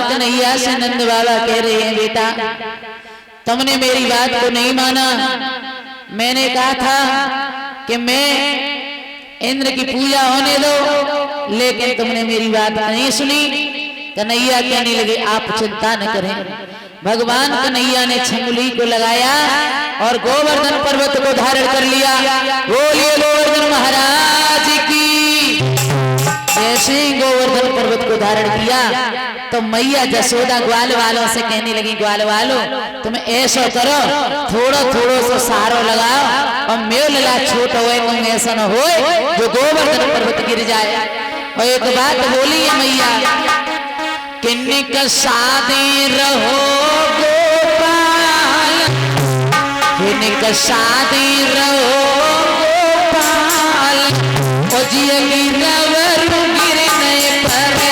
कन्हैया से नंद बाबा कह रहे हैं, बेटा तुमने मेरी बात को नहीं माना। मैंने कहा था कि मैं इंद्र की पूजा होने दो, लेकिन तुमने मेरी बात नहीं सुनी। कन्हैया कहने लगे आप चिंता न करें। भगवान कन्हैया ने छंगुली को लगाया और गोवर्धन पर्वत को धारण कर लिया। बोलिए गोवर्धन महाराज की। जैसे ही गोवर्धन पर्वत को धारण किया तो मैया जसोदा ग्वाल वालों से कहने लगी, ग्वाल वालों तुम ऐसा करो, थोड़ा थोड़ा सा सहारो लगाओ और मेरे लला छोटा हुए तुम ऐसा न हो जो गोवर्धन पर्वत गिर जाए। और एक बात बोली है मैया, किन्निक सादे रहो गोपाल, किन्निक सादे रहो गोपाल, ओ जिया गिरवर गिरने परे।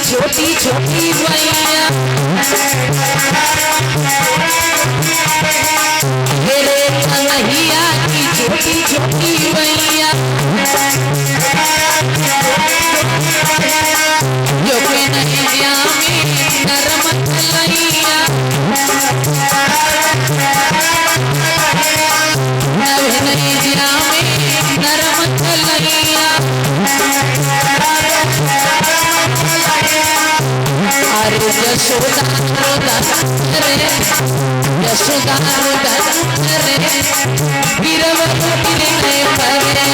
छोटी छोटी मैया मेरे कन्हैया की छोटी छोटी मैया, जो के नैया में नरम कलैया, नैया में नरम कलैया। यशोदा रे यशोदा रे गिरवर गिरने परे।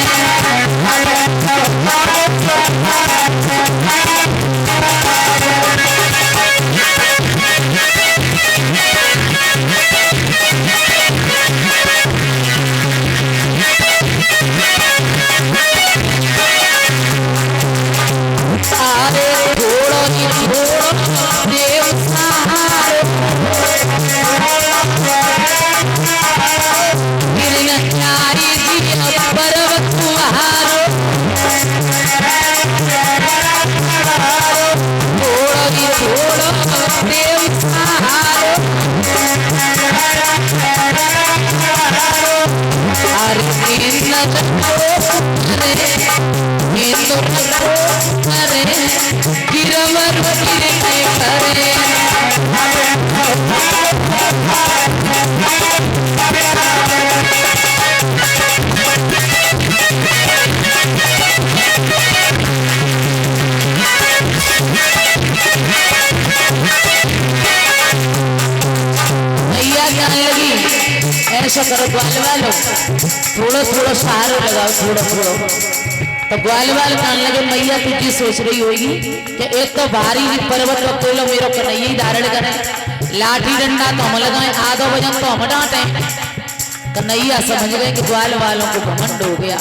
ऐसा करो ग्वाल वालों, थोड़ा थोड़ा सहारा लगाओ, थोड़ा थोड़ा। तो ग्वाल वाल कहने लगे मैया तू की सोच रही होगी कि एक तो भारी पर्वत को तोलो मेरे कन्हैया ही धारण करे, लाठी डंडा तो हम लगाए, आधो वजन तो हम डांटे। कन्हैया समझ गए कि ग्वाल वालों को घमंड हो गया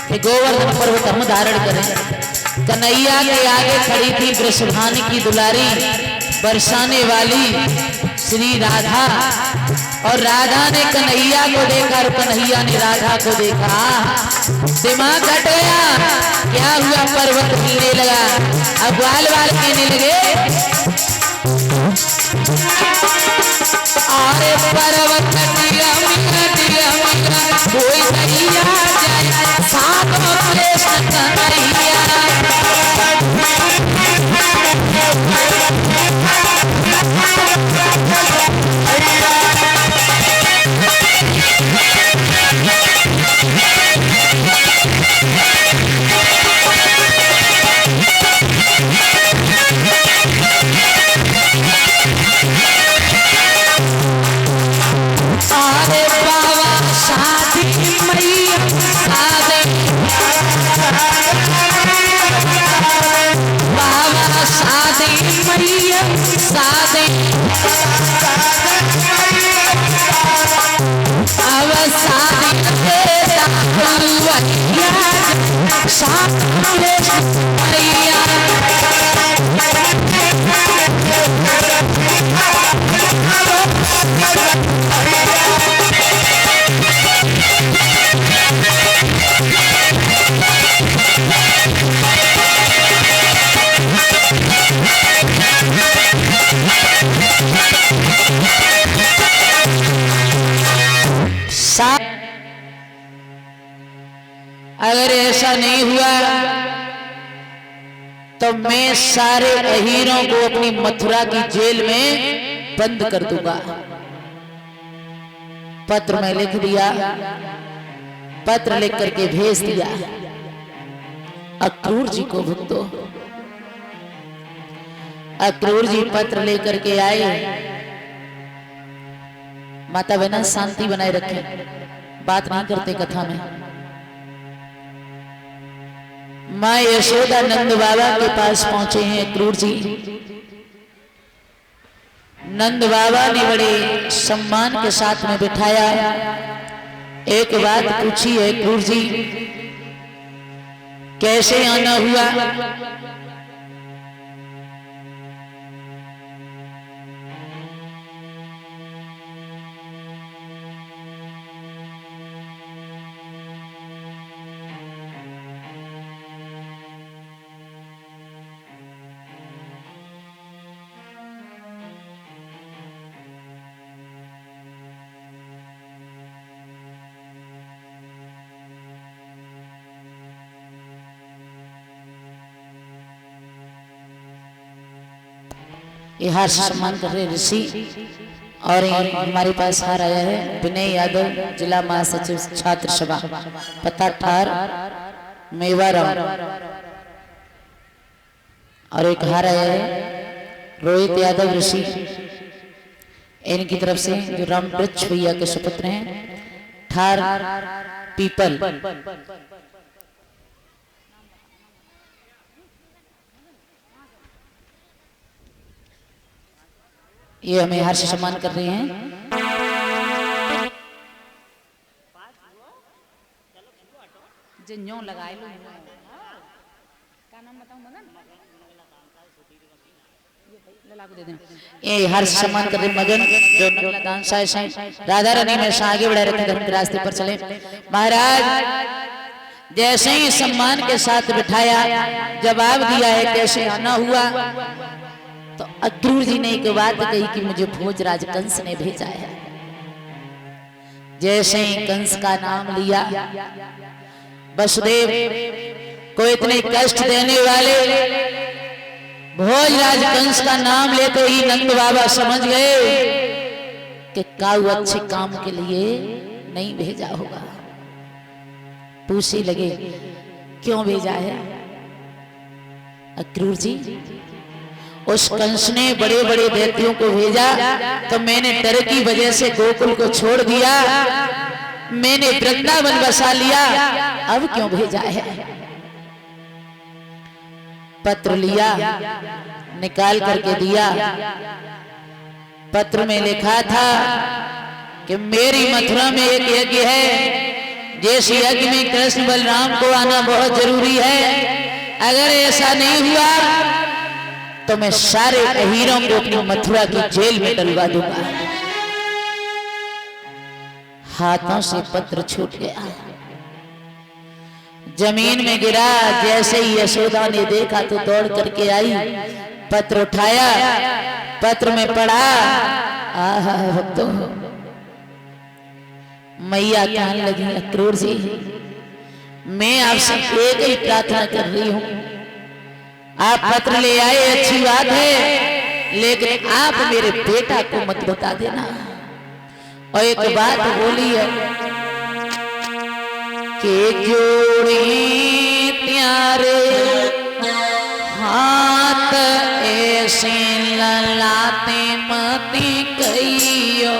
कि गोवर्धन पर्वत हम धारण करें। कन्हैया के आगे खड़ी थी वृषभानु की दुलारी बरसाने वाली श्री राधा, और राधा ने कन्हैया को देखा और कन्हैया ने राधा को देखा। दिमाग हट गया, क्या हुआ, पर्वत हिलने लगा। अब ग्वाल वाल कहने लगे अरे पर्वत दिया कोई कन्हैया जाए साथ कन्हैया। ऐसा नहीं हुआ तो मैं सारे अहीरों को अपनी मथुरा की जेल में बंद कर दूंगा। पत्र में लिख दिया, पत्र लिख करके भेज दिया अक्रूर जी को भुगतो। अक्रूर जी पत्र लेकर के आए। माता बहना शांति बनाए रखें, बात नहीं करते कथा में। माँ यशोदा नंद बाबा के पास पहुंचे हैं अक्रूर जी। नंद बाबा ने बड़े सम्मान के साथ में बिठाया। एक बात पूछी है अक्रूर जी, कैसे आना हुआ? ये हार सम्मान कर रहे ऋषि। और हमारे पास हार आया है विनय यादव, जिला महासचिव छात्र सभा, पता ठार मेवाराम। और एक हार आया है रोहित यादव ऋषि, इनकी तरफ से जो रामवृक्ष भैया के सुपुत्र हैं, ठार पीपल। ये हमें हर्ष सम्मान कर रहे हैं। लगाए लो क्या नाम बताऊं मगन? ये हर्ष सम्मान कर रहे मगन जो नगला दान साय राधा रानी में से आगे बढ़े रखे धर्म के रास्ते पर चले। महाराज जैसे ही सम्मान के साथ बिठाया, जवाब दिया है कैसे आना हुआ, तो अक्रूर जी ने एक बात कही कि मुझे भोजराज कंस ने भेजा है। जैसे ही कंस का नाम लिया, वसुदेव को इतने कष्ट देने वाले भोजराज कंस का नाम लेते ही नंद बाबा समझ गए कि काऊ अच्छे काम के लिए नहीं भेजा होगा। पूछने लगे क्यों भेजा है? अक्रूर जी, उस कंस ने बड़े बड़े दैत्यों को भेजा तो मैंने डर की वजह से गोकुल को छोड़ दिया, मैंने वृंदावन बसा लिया, अब क्यों भेजा है? पत्र लिया, निकाल करके दिया। पत्र में लिखा था कि मेरी मथुरा में एक यज्ञ है, जिस यज्ञ में कृष्ण बलराम को आना बहुत जरूरी है। अगर ऐसा नहीं हुआ तो मैं सारे अहीरों को अपनी मथुरा की जेल में डलवा दूंगा। हाथों से पत्र छूट गया, जमीन में गिरा। जैसे ही यशोदा ने देखा तो दौड़ करके आई, पत्र उठाया, पत्र में पढ़ा। आहा भक्तों, मैया कहने लगी अक्रूर जी, मैं आपसे एक ही प्रार्थना कर रही हूं, आप पत्र ले आए अच्छी बात है, लेकिन आप मेरे बेटा को मत बता देना। और एक बात बोली है कि जोड़े प्यारे हाथ ऐसे ललाते मती कहियो,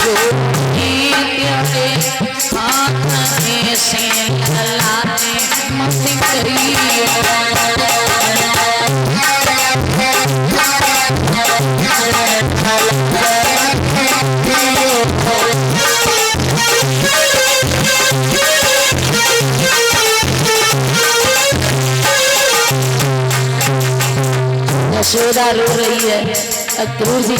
जोड़े प्यारे हाथ ऐसे ललाते मती कहियो। यशोदा रो रही है, अक्रूर जी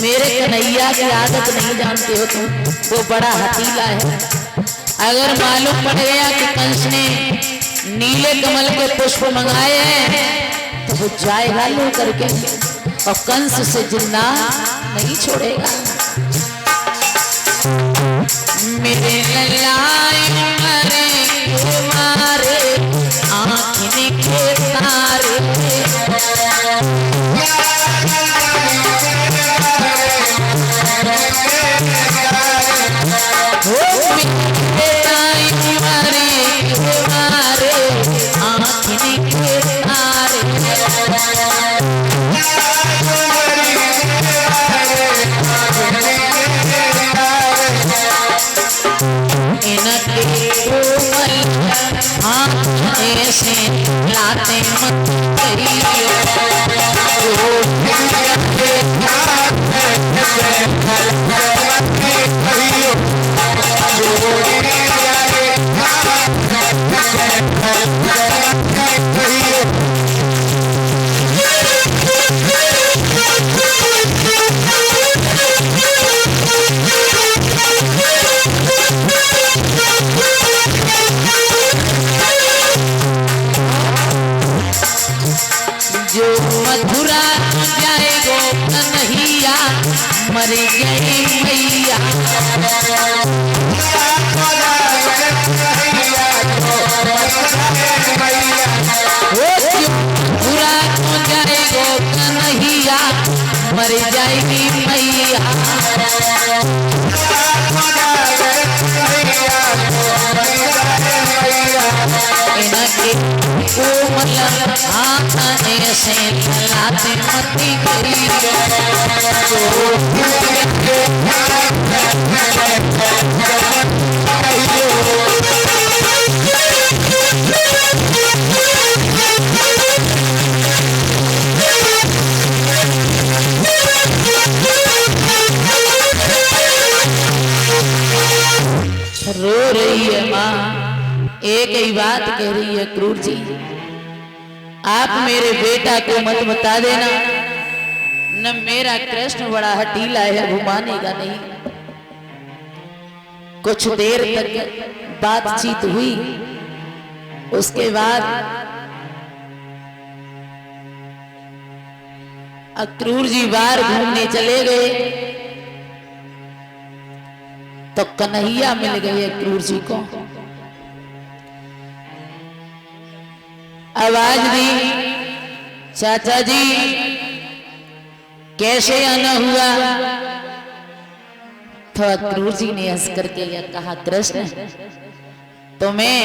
मेरे कन्हैया की आदत नहीं जानते हो तुम, वो बड़ा हठीला है। अगर मालूम पड़ गया कि कंस ने नीले कमल के पुष्प मंगाए हैं तो वो जाएगा लो करके और कंस से जिंदा नहीं छोड़ेगा। मेरे लल्लाए मारे आँखिन के तारे ऐसे लाते मत जो मथुरा जाएगो कन्हैया मर गई मैया मथुरा को जाएगो कन्हैया मर जाएगी मैया इनके कोमल हाथ ऐसे लाते मती गई रो रही है माँ। एक ही बात कह रही है, क्रूर जी आप मेरे बेटा को मत बता देना, न मेरा कृष्ण बड़ा हटीला है, घुमानेगा नहीं। कुछ देर तक बातचीत हुई, उसके बाद अक्रूर जी बाहर घूमने चले गए तो कन्हैया मिल गए अक्रूर जी को। आवाज दी, चाचा जी कैसे आना हुआ? तो अक्रूर जी ने हंस करके यह कहा, कृष्ण तुम्हें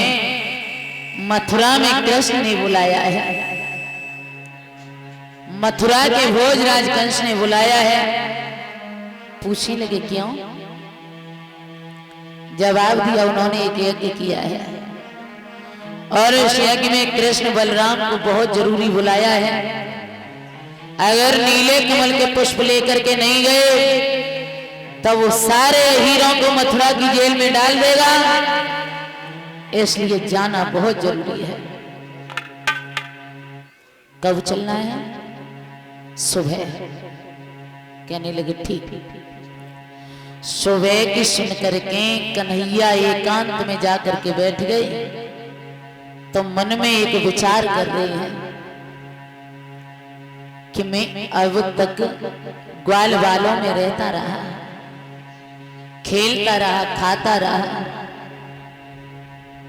मथुरा में कृष्ण ने बुलाया है, मथुरा के भोजराज कंस ने बुलाया है। पूछने लगे क्यों? जवाब दिया उन्होंने एक यज्ञ किया है और इस यज्ञ में कृष्ण बलराम को बहुत जरूरी बुलाया है। अगर नीले कमल के पुष्प लेकर के नहीं गए तब वो सारे हीरों को मथुरा की जेल में डाल देगा, इसलिए जाना बहुत जरूरी है। कब चलना है? सुबह। कहने लगे ठीक। सुबह की सुन करके कन्हैया एकांत में जाकर के बैठ गए तो मन में एक विचार कर रहे हैं कि मैं अब तक ग्वाल वालों में रहता रहा, खेलता रहा, खाता रहा,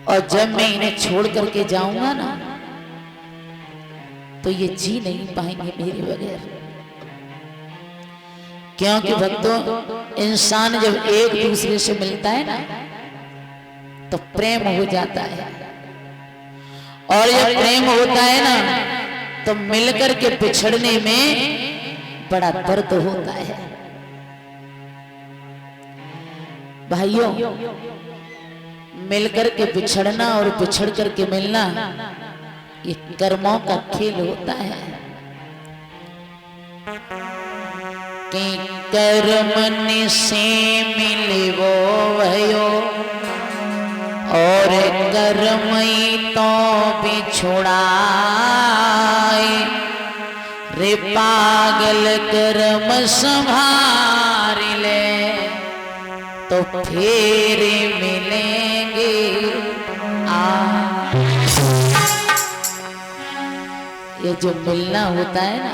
और जब मैं इन्हें छोड़ करके जाऊंगा ना तो ये जी नहीं पाएंगे मेरे बगैर। क्योंकि भक्तों इंसान जब एक दूसरे से मिलता है ना तो प्रेम हो जाता है, और जब प्रेम होता है ना तो मिलकर के बिछड़ने में बड़ा दर्द होता है। भाइयों, मिलकर के बिछड़ना और बिछड़ करके मिलना ये कर्मों का खेल होता है कि कर्म से मिले वो भयो और कर्मई तो बिछुड़ाए, रे पागल कर्म संभार ले तो फिर मिलेंगे ये जो मिलना होता है ना,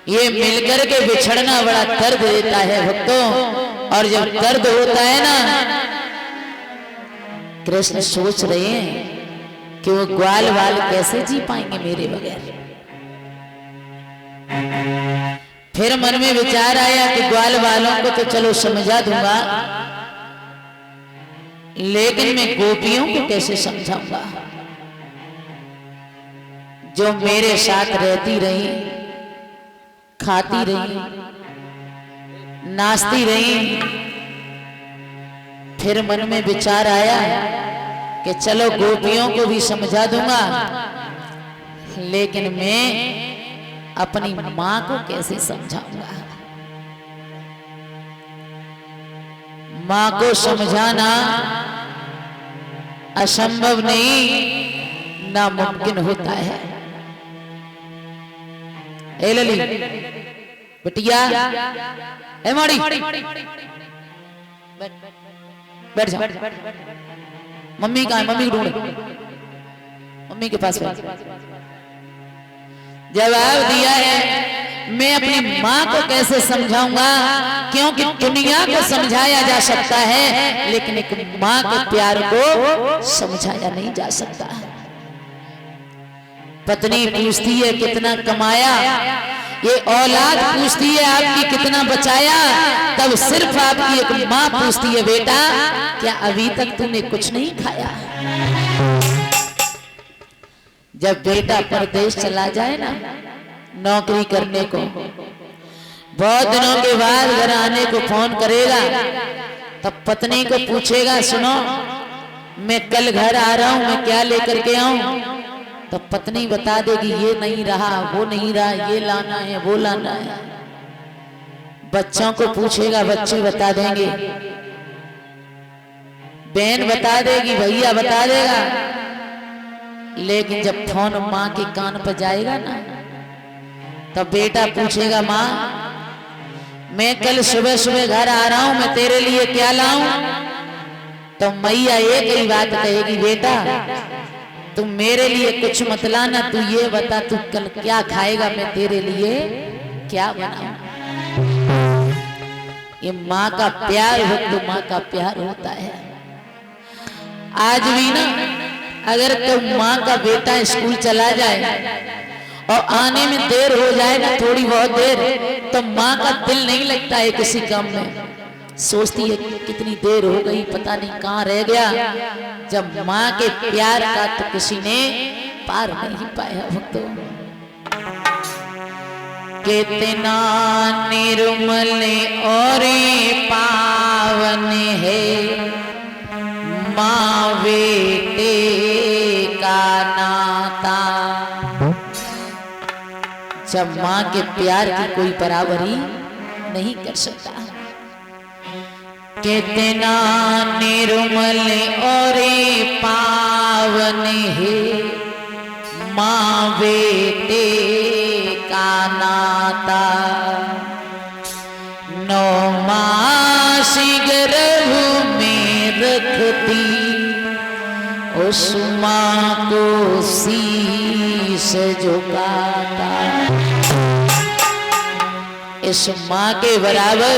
ये मिलकर के बिछड़ना बड़ा दर्द देता है भक्तों। और जब दर्द होता है ना कृष्ण सोच रहे हैं कि वो ग्वाल वाल कैसे जी पाएंगे मेरे बगैर। फिर मन में विचार आया कि ग्वाल वालों को तो चलो समझा दूंगा, लेकिन मैं गोपियों को कैसे समझाऊंगा जो मेरे साथ रहती रही, खाती रही, नाचती रही। फिर मन में विचार आया कि चलो गोपियों को भी समझा दूंगा, लेकिन मैं अपनी मां को कैसे समझाऊंगा। मां को समझाना असंभव नहीं, नामुमकिन होता है। ए लली बिटिया, ए माड़ी, बैठ जा। मम्मी कहाँ है? मम्मी को ढूंढ, मम्मी के पास बैठ। जवाब दिया है, मैं अपनी मां को कैसे समझाऊंगा, क्योंकि दुनिया को समझाया जा सकता है, लेकिन एक मां के प्यार को समझाया नहीं जा सकता। पत्नी पूछती है कितना कमाया, ये औलाद पूछती है आपकी कितना बचाया, तब सिर्फ आपकी एक मां पूछती है बेटा क्या अभी तक तूने कुछ नहीं खाया। जब बेटा परदेश चला जाए ना नौकरी करने को, बहुत दिनों के बाद घर आने को फोन करेगा, तब पत्नी को पूछेगा सुनो मैं कल घर आ रहा हूं, मैं क्या लेकर के आऊं। तो पत्नी बता देगी ये नहीं रहा, वो नहीं रहा, ये लाना है, वो लाना है। बच्चों को पूछेगा, बच्चे बता देंगे, बहन बता देगी, भैया बता देगा। लेकिन जब फोन माँ के कान पर जाएगा ना, तब बेटा पूछेगा माँ मैं कल सुबह सुबह घर आ रहा हूं, मैं तेरे लिए क्या लाऊं। तो मैया एक ही बात कहेगी बेटा तुम मेरे लिए कुछ मत लाना, तू ये बता तू कल क्या खाएगा, मैं तेरे लिए क्या बनाऊं। ये माँ का प्यार हो तो माँ का प्यार होता है। आज भी ना अगर तो माँ का बेटा स्कूल चला जाए और आने में देर हो जाए ना, थोड़ी बहुत देर, तो माँ का दिल नहीं लगता है किसी काम में। सोचती है कितनी देर हो गई, पता नहीं कहाँ रह गया। जब माँ के प्यार का तो किसी ने पार नहीं पाया भक्तों। कितना निर्मल और पावन है माँ बेटे का नाता। जब माँ के प्यार की कोई बराबरी नहीं कर सकता। कितना निर्मल और पावन है माँ बेटे का नाता। 9 मास गर्भ में रखती उस माँ को शीश झुकाता। इस माँ के बराबर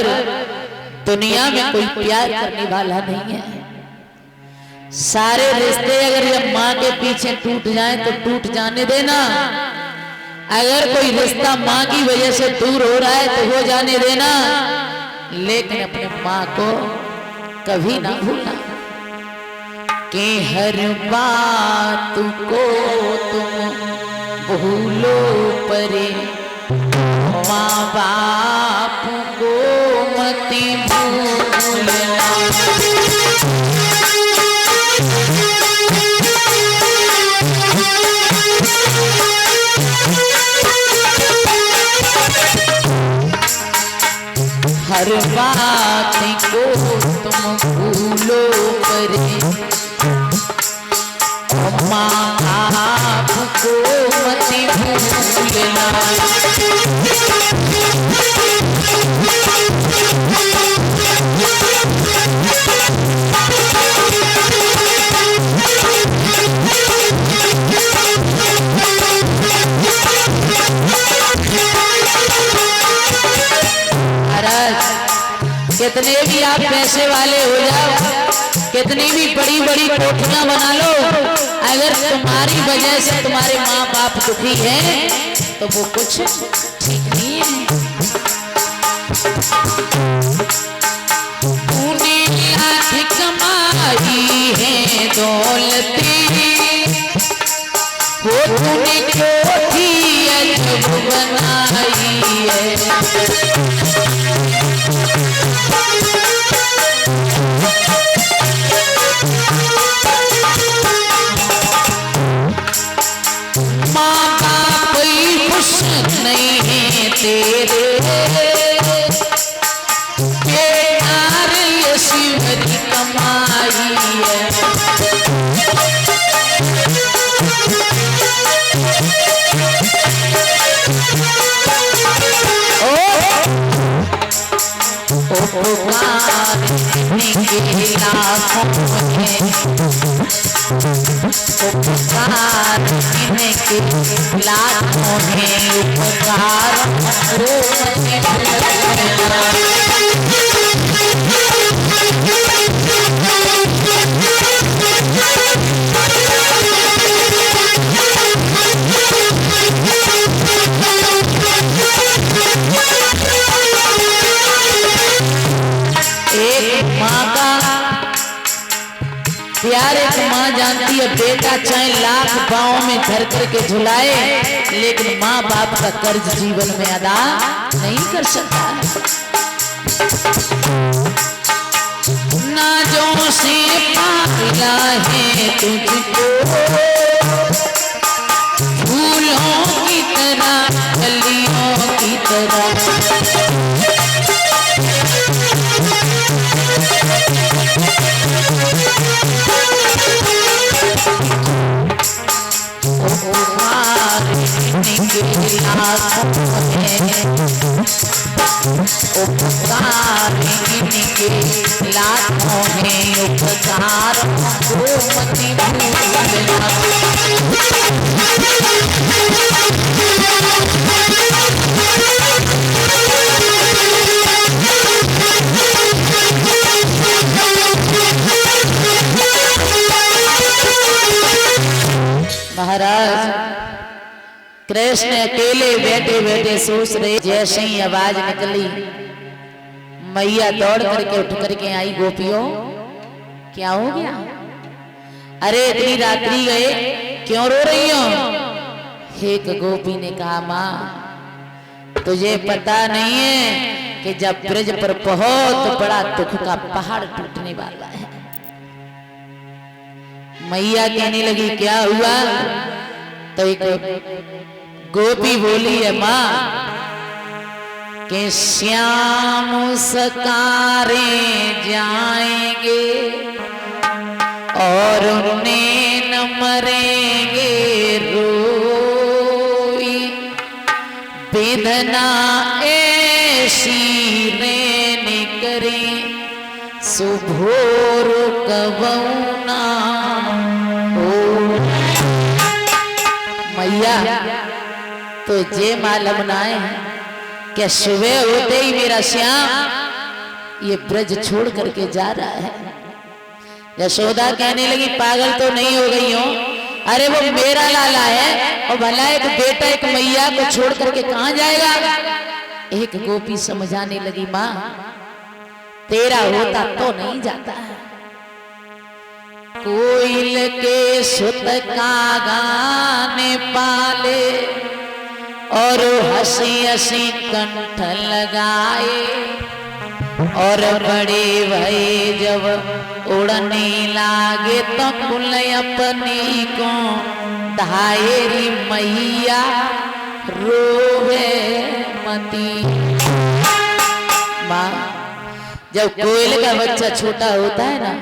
दुनिया में कोई प्यार करने वाला नहीं है। सारे रिश्ते अगर जब माँ के पीछे टूट जाएं तो टूट जाने देना। अगर कोई रिश्ता माँ की वजह से दूर हो रहा है तो हो जाने देना, लेकिन अपने माँ को कभी ना भूलना कि हर बात को तुम भूलो परे, माँ बाप को मती भूलना। हर बात को तुम भूलो परे, माँ बाप को मती भूलना। कितने भी आप पैसे वाले हो जाओ, कितनी भी बड़ी बड़ी कोठियां बना लो, अगर तुम्हारी वजह से तुम्हारे माँ बाप दुखी हैं तो वो कुछ ठीक नहीं है। तूने लाख कमाई है दौलती, वो तूने कोठी अजब बनाई है। माँ बाप खुश नहीं है तेरे, बेकार ये शिवरी कमाई है। लाखों में उपकार एक माँ का प्यार, एक माँ जानती है बेटा चाहे लाख पाँव में धर करके झुलाए, लेकिन माँ बाप का कर्ज जीवन में अदा नहीं कर सकता। नाजों से पाला है तुझको, फूलों की तरह कलियों की तरह, उपकार इनके लाखों में उपकार को मत भूलना। महाराज कृष्ण अकेले बैठे बैठे सोच रहे, जैसे ही आवाज निकली मैया दौड़ करके उठ करके आई, गोपियों क्या हो गया? अरे इतनी रात्रि गए, क्यों रो रही हो? एक गोपी ने कहा, माँ तुझे पता नहीं है कि जब ब्रज पर बहुत बड़ा दुख का पहाड़ टूटने वाला है। मैया कहने लगी, क्या हुआ? तो एक गोपी बोली है, माँ कि श्याम सकारे जाएंगे और उन्हें न मरेंगे रोई, वेदना ऐसी रहने करे सुभोर कवना हो। मैया तो जे मालूम ना है क्या सुबह होते ही मेरा श्याम ये ब्रज छोड़ करके जा रहा है। यशोदा कहने लगी, पागल तो नहीं हो गई हो? अरे वो मेरा लाला है और भला एक बेटा एक मैया को छोड़ करके कहां जाएगा? एक गोपी समझाने लगी, माँ तेरा होता तो नहीं जाता है। कोयल के सुत का गाने पाले और हंसी हंसी कंठ लगाए, और बड़े भई जब उड़ने लागे तो कुल अपनी को धायरी मैया रोवे मती। माँ जब कोयल का बच्चा छोटा होता है ना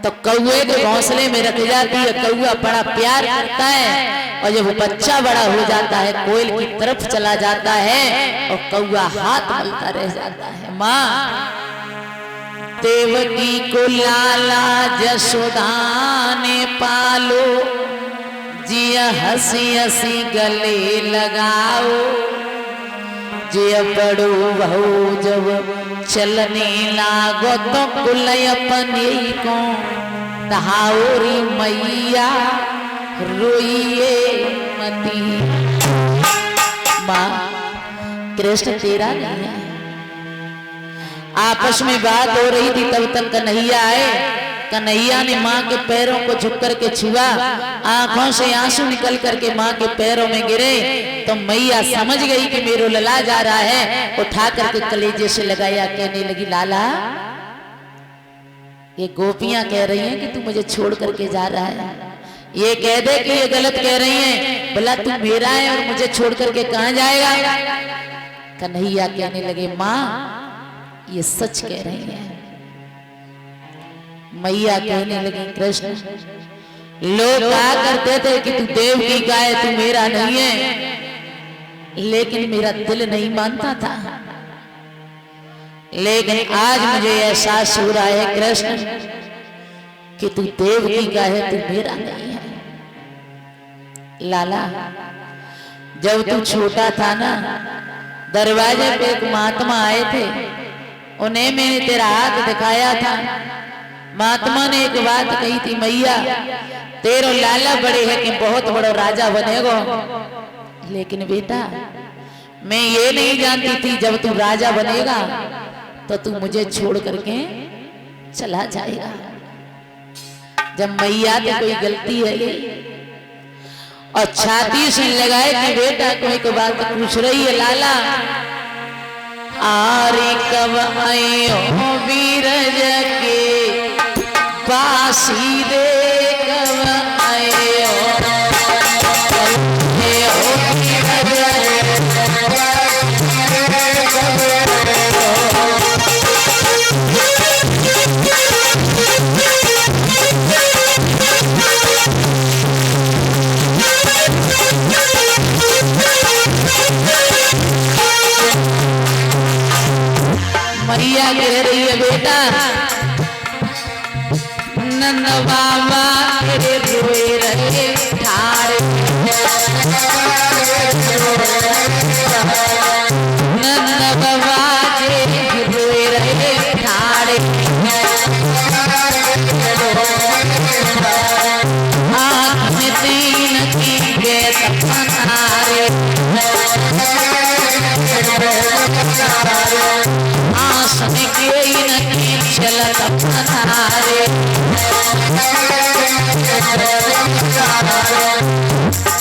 तो कौए के घोंसले में रख जाती है, कौआ बड़ा प्यार करता है, और जब वो बच्चा बड़ा हो जाता है कोयल की तरफ चला जाता है और कौआ हाथ मलता रह जाता है। माँ देवकी को लाला जसोदा ने पालो, जिया हंसी हंसी गले लगाओ, जिया बड़ो बहू जब चलने लागो तो कुलय अपने को तहाओरी मैया रोइए मती। माँ कृष्ण तेरा नहीं है। आपस में बात हो रही थी तब तक कन्हैया आए। कन्हैया ने माँ के पैरों को झुक करके छुआ, आंखों से आंसू निकल करके माँ के पैरों में गिरे तो मैया समझ गई कि मेरो लला जा रहा है, उठा करके कलेजे से लगाया, कहने लगी लाला ये गोपियां कह रही हैं कि तू मुझे छोड़ करके जा रहा है, ये कह दे कि ये गलत कह रही हैं, भला तू मेरा है और मुझे छोड़ करके कहां जाएगा। कन्हैया कहने लगे माँ ये सच कह रही है। मैया कहने लगी कृष्ण लोग कहा करते थे कि तू देवकी का है, तू मेरा नहीं है, लेकिन मेरा दिल नहीं मानता था, लेकिन आज मुझे एहसास हो रहा है कृष्ण कि तू देवकी का है, तू मेरा नहीं है। लाला जब तू छोटा था ना, दरवाजे पे एक महात्मा आए थे, उन्हें मैंने तेरा हाथ दिखाया था। महात्मा ने एक बात कही थी, मैया तेरो लाला बड़े है कि बहुत बड़ा राजा बनेगो, लेकिन बेटा मैं ये नहीं जानती थी जब तू राजा बनेगा तो तू मुझे छोड़ करके चला जाएगा। जब मैया तो कोई गलती है ये, और छाती से लगाए कि बेटा कोई को बात पूछ रही है, लाला आरे कब आयो बीरज के बासी रे कब आयो मैया कह रही है बेटा नंद बाबा रे रोए रहे ठाड़े, नंद बाबा जे रोए रहे ठाड़े, आँख में तीन की बेत पनारे, आसन के इनकी चलत पनारे,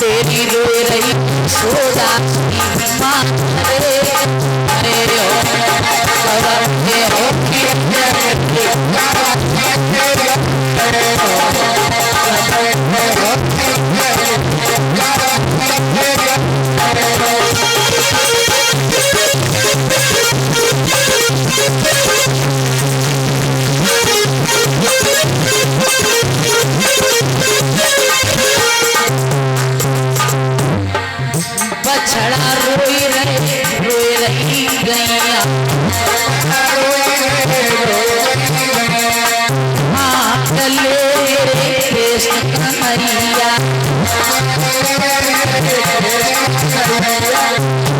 तेरी रोए रही सोदा माँ रे अरे हो बछड़ा रोई रही गैया, हाँ ले कृष्ण कन्हैया,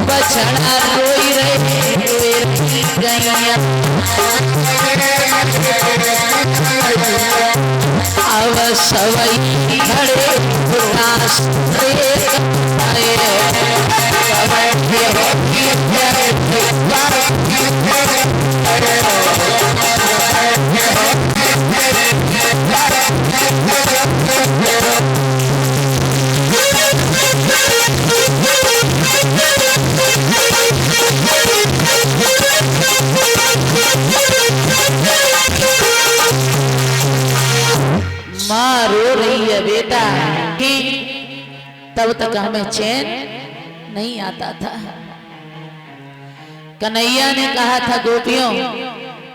बछड़ा रोई रही गैया, अब सवई खड़े उदास रे माँ रो रही है बेटा कि तब तक हमें चैन नहीं आता था। कन्हैया ने कहा था गोपियों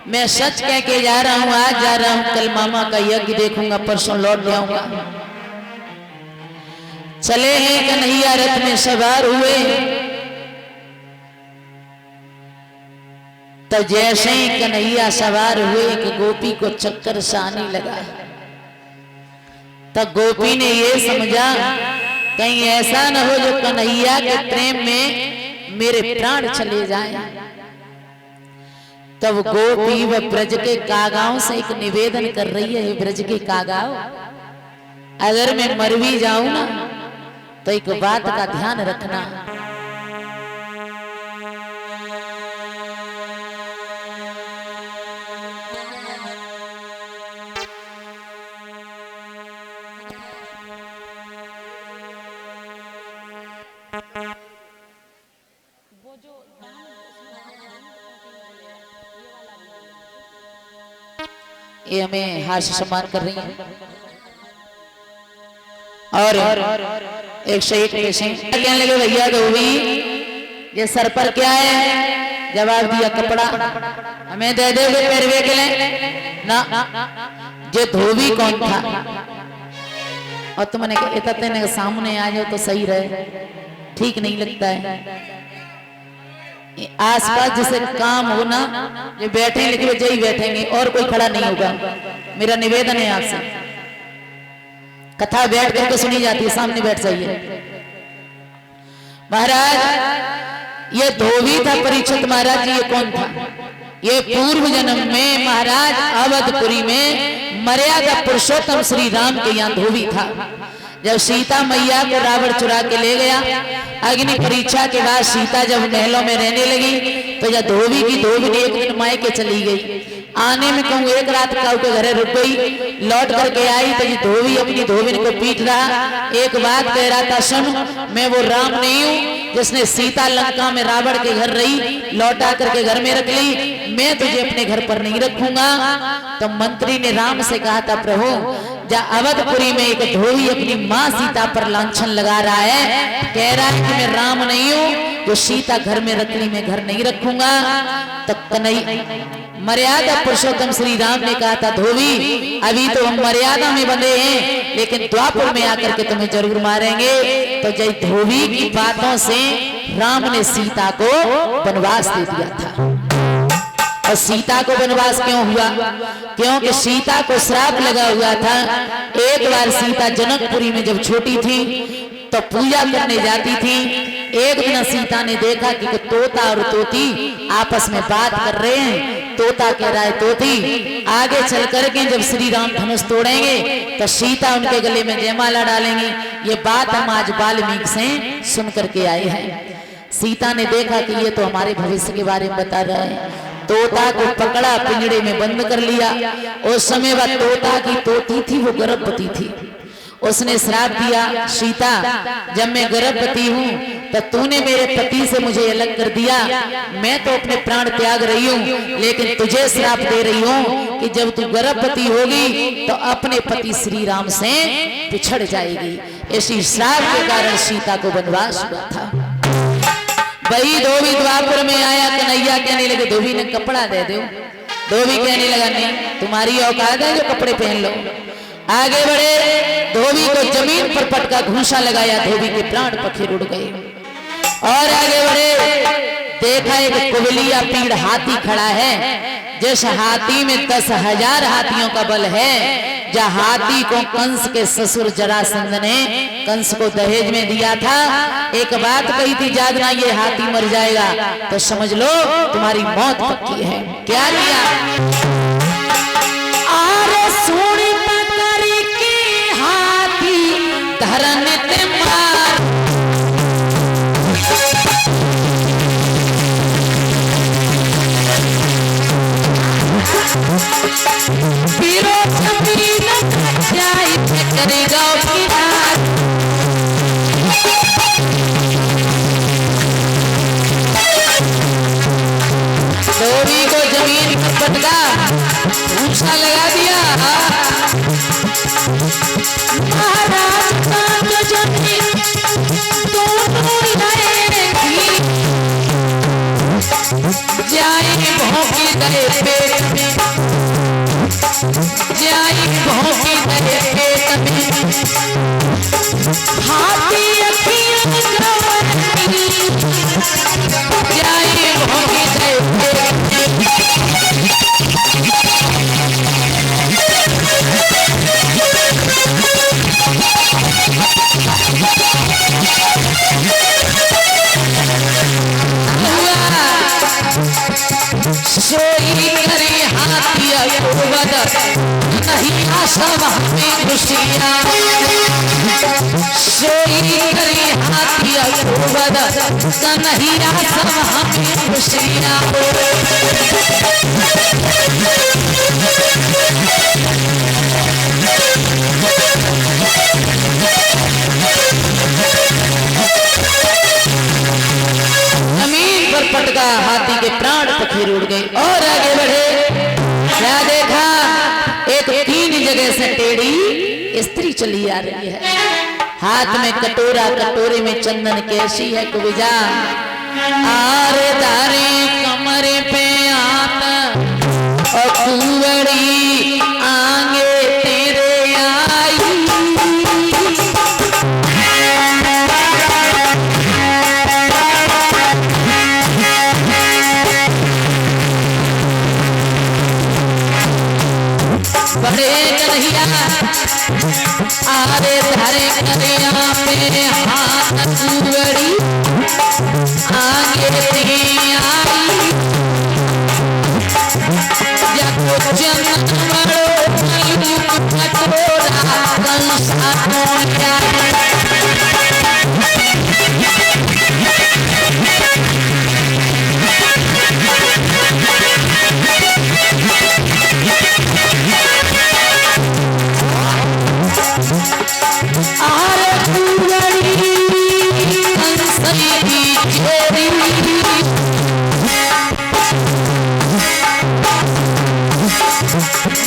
मैं सच कह के जा रहा हूं, आज जा रहा हूं, कल मामा का यज्ञ देखूंगा, परसों लौट जाऊंगा। चले हैं कन्हैया रथ में सवार हुए, तो जैसे ही कन्हैया सवार हुए कि गोपी को चक्कर सा आने लगा, तब गोपी ने ये समझा कहीं ऐसा न हो जो कन्हैया के प्रेम में मेरे प्राण चले जाएं। तब गोपी व ब्रज के कागाओं से एक निवेदन कर रही है, ब्रज के कागाओ, अगर मैं मर भी जाऊं ना तो एक बात का ध्यान रखना, ये हमें हास्य सम्मान कर रही हैं और 101 पेशेंट कहने लगे भैया धोबी ये सर पर क्या है? जवाब दिया कपड़ा, हमें दे दे पैरवे के लिए ना। ये धोबी कौन था? और तुमने इतने सामने आ जाओ तो सही रहे, ठीक नहीं लगता है। आसपास जिसे काम हो ना, जो बैठे लेकिन वे यही बैठेंगे और कोई खड़ा नहीं होगा। मेरा निवेदन है आपसे, कथा बैठ करके सुनी जाती है, सामने बैठ जाइए। महाराज ये धोबी था परीक्षित महाराज जी। ये कौन था? ये पूर्व जन्म में महाराज अवधपुरी में मर्यादा पुरुषोत्तम श्री राम के यहाँ धोबी था। जब सीता मैया को रावण चुरा के ले गया, अग्नि परीक्षा के बाद सीता जब महलों में रहने लगी तो जब धोबी की धोबी एक दिन मायके चली गई। आने में कहूँ एक रात काऊ के घरे रुक गई, लौट करके आई तो ये धोबी अपनी धोबिन को पीट रहा। एक बात कह रहा था, सुन मैं वो राम नहीं हूँ जिसने सीता लंका में रावण के घर रही, लौटा करके घर में रख ली, मैं तुझे अपने घर पर नहीं रखूंगा। तो मंत्री ने राम से कहा था, प्रभु जहाँ अवधपुरी में एक धोबी अपनी माँ सीता पर लांछन लगा रहा है, कह रहा है कि मैं राम नहीं हूँ जो सीता घर में रख ली, मैं घर नहीं रखूंगा। तो नहीं, मर्यादा पुरुषोत्तम श्री राम ने कहा था, धोबी अभी तो हम मर्यादा में बंधे हैं, लेकिन द्वापर में आकर के तुम्हें जरूर मारेंगे। तो जय धोबी की बातों से राम ने सीता को वनवास दे दिया था। और सीता को वनवास क्यों हुआ? क्योंकि सीता को श्राप लगा हुआ था। एक बार सीता जनकपुरी में जब छोटी थी तो पूजा करने जाती थी। एक दिन सीता ने देखा कि तोता और तोती आपस में बात कर रहे हैं। तोता कह रहा है तोती आगे चल करके जब श्री राम धनुष तोड़ेंगे तो सीता उनके गले में जयमाला डालेंगी। ये बात हम आज वाल्मीकि से सुन करके आए हैं। सीता ने देखा कि ये तो हमारे भविष्य के बारे में बता रहा है। तोता को पकड़ा, पिंजड़े में बंद कर लिया। उस समय वह तोता की तोती थी, वो गर्भवती थी। उसने श्राप दिया, सीता जब मैं गर्भवती हूँ तो तूने मेरे पति से मुझे अलग कर दिया, मैं तो अपने प्राण त्याग रही हूँ, लेकिन तुझे श्राप दे रही हूँ कि जब तू गर्भवती होगी तो अपने पति श्री राम से पिछड़ जाएगी। इसी श्राप के कारण सीता को वनवास हुआ था। वही धोबी द्वापर में आया, कन्हैया कहने लगे धोबी ने कपड़ा दे दो। धोबी कहने लगा नहीं, तुम्हारी औकात है जो कपड़े पहन लो। आगे बढ़े, धोबी को जमीन पर पटका, घूंसा लगाया, धोबी के प्राण पखेर उड़ गए। और आगे बढ़े, देखा एक कुबलिया पीड़ हाथी खड़ा है। जिस हाथी में 10,000 हाथियों का बल है। जहाँ हाथी को कंस के ससुर जरासंध ने कंस को दहेज में दिया था। एक बात कही थी, जागना ये हाथी मर जाएगा तो समझ लो तुम्हारी मौत पक्की है। क्या किया? अरे सोनी पकड़ी की हाथी धरन ते मार, पीरो जमीन जाई करेगा की रात। धोबी को जमीन पर पटका, घूंसा लगा दिया। महाराज का जमीन दोनों लड़ेगी, जाए भौंकी दे पेट में, जाए भौंकी दे पेट में। हाथी अखियों गवरती, जाए भौंकी दे पेट में। सोई अकुबद नहीं सब हमें खुशियाँ सोई करी हाथी अकुबद नहीं सब हमें खुशियाँ जमीन पर पटका हाथी के प्राण पखेर उड़ गए और आगे बढ़े। क्या देखा एक 3 जगह से टेढ़ी स्त्री चली आ रही है हाथ में कटोरा कटोरे में चंदन कैसी है कुबिजा आरे दारे कमरे पे आता और कुंवरी आगे तेरे आई बड़े कन्हैया आरे धारे कन्हैया पे हाथ कुंवरी आगे तेरे आई जगो चंदन मरो कटोरा कंसा कोया आरे कुंवरी कंसई की चेरी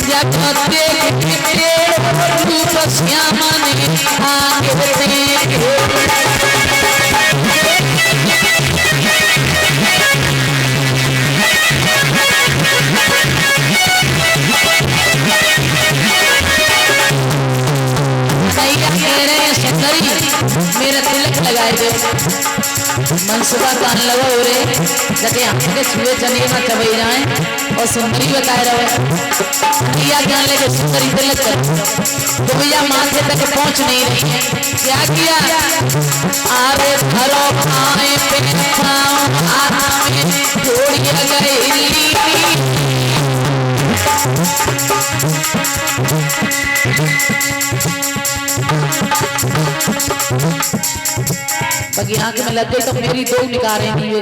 जगत देखते रूप श्यामा ने आगे मेरा तिलक लगाए दे मनसुबा कान लगा हो रे जके आंखें के छुए चने में चबई जाए और सुंदरी बताए रहे किया ज्ञान लेके सुंदरी तिलक कर तो भैया माथे तक पहुंच नहीं रही है क्या किया आरे घरों आए पे पाँव हाथ में जोड़ी गए बाकी आंख में लग गई तो मेरी 2 निकारें नहीं हुए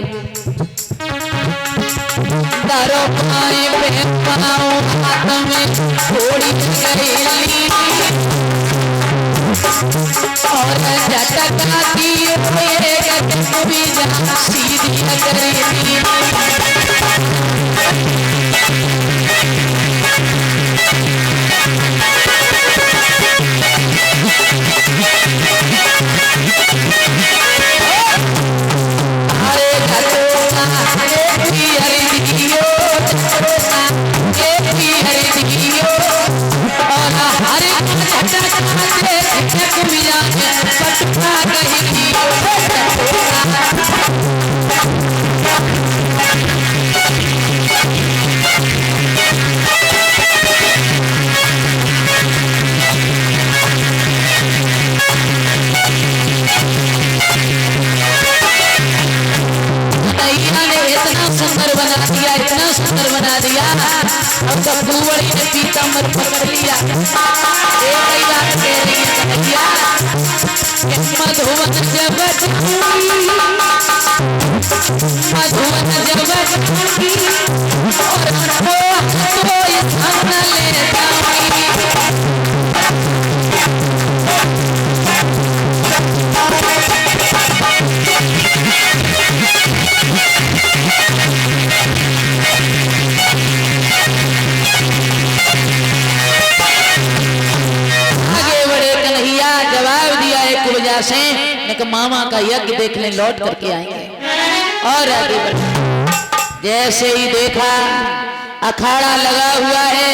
दारो पाए पे पाँव हाथ में थोड़ी गई और झटका दिए भी जहाँ सीधी करी इतना सुंदर बना दिया अब तो कुंवरी ने पीताम्बर पकड़ लिया एक बात कह रही है कन्हैया मधुवन जब मधुवन जब और कोई संग ले जाऊंगी से मामा का यज्ञ देखने लौट करके आएंगे और आगे बढ़े। जैसे ही देखा अखाड़ा लगा हुआ है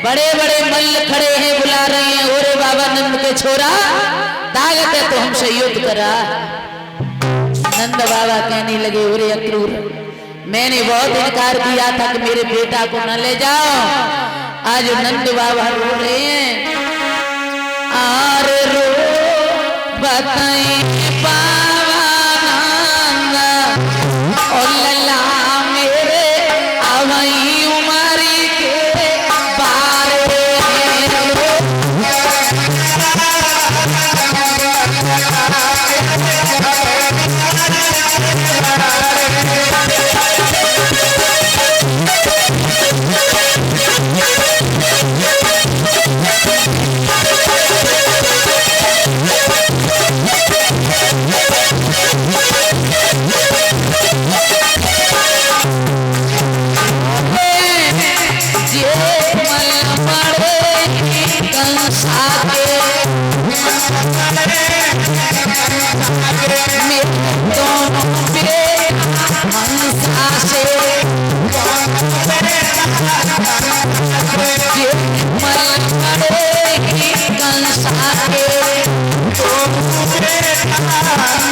बड़े बड़े मल्ल खड़े हैं बुला रहे हैं ओरे बाबा नंद के छोरा ताकत है तो हमसे युद्ध करा। नंद बाबा कहने लगे ओरे अक्रूर मैंने बहुत इनकार किया था कि मेरे बेटा को न ले जाओ आज नंद बाबा रो रहे हैं आर रो बताई बाबा नंद और लला मेरे अवई उमरी के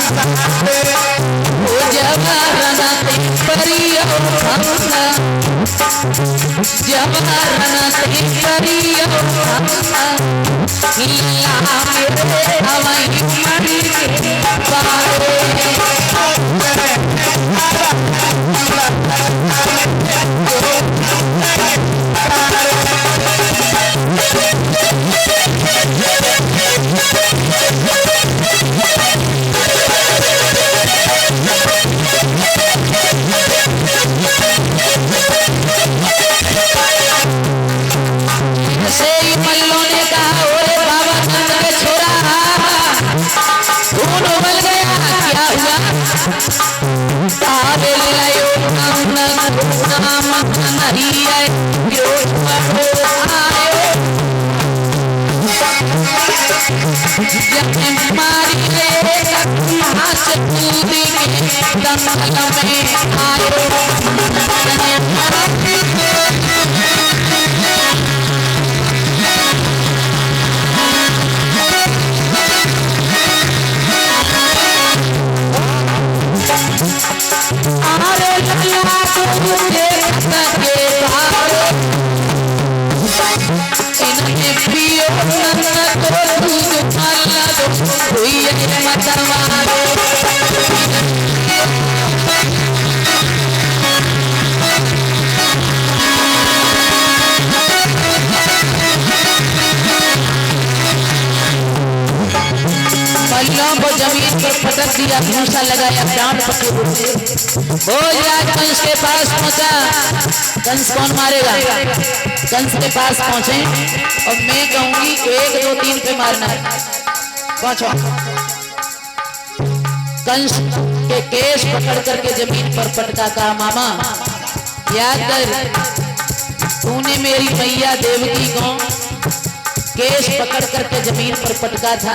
ओ जवारना ते परियो भावना जवारना ते परियो भावना हिला मेरे हवाई मरी के पारे जमीन पर पटक दिया, भूसा लगाया, डांट पकड़ी। भोजराज कंस के पास पहुंचा। कंस कौन मारेगा? कंस के पास पहुंचे और मैं कहूंगी 1 2 3 पे मारना है। पहुंचो। कंस के केस पकड़ करके जमीन पर पटका। कहा मामा याद कर, तूने मेरी मैया देवकी को केस पकड़ करके जमीन पर पटका था।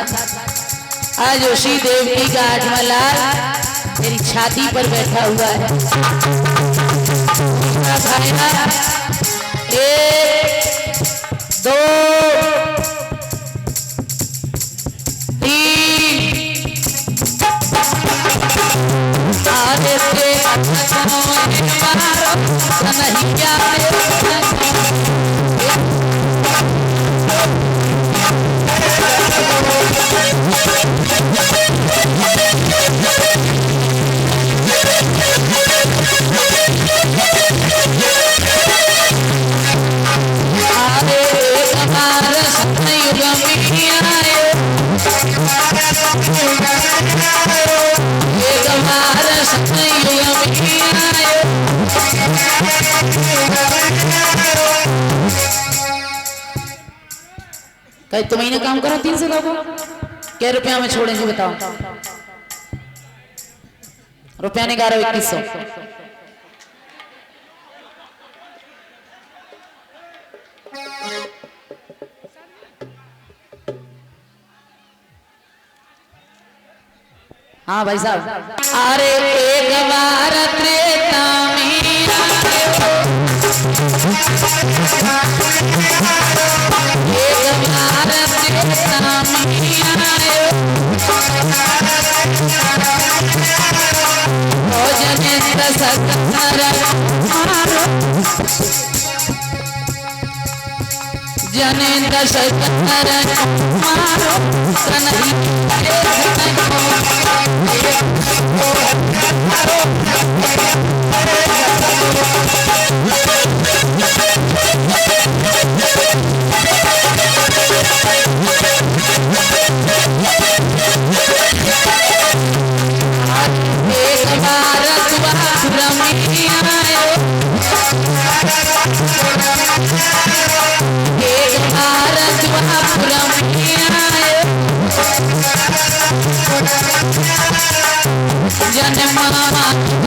आज उसी देवकी का 8वां लाल मेरी छाती पर बैठा हुआ है। 1 2 3 आगे से कहीं तुम ही काम करो 300 लोगों क्या रुपया में छोड़ेंगे बताओ? रुपया नहीं 1100-2100। हाँ भाई साहब। अरे एक बार त्रेता जनेन्द्र शंकर मारो जन मामा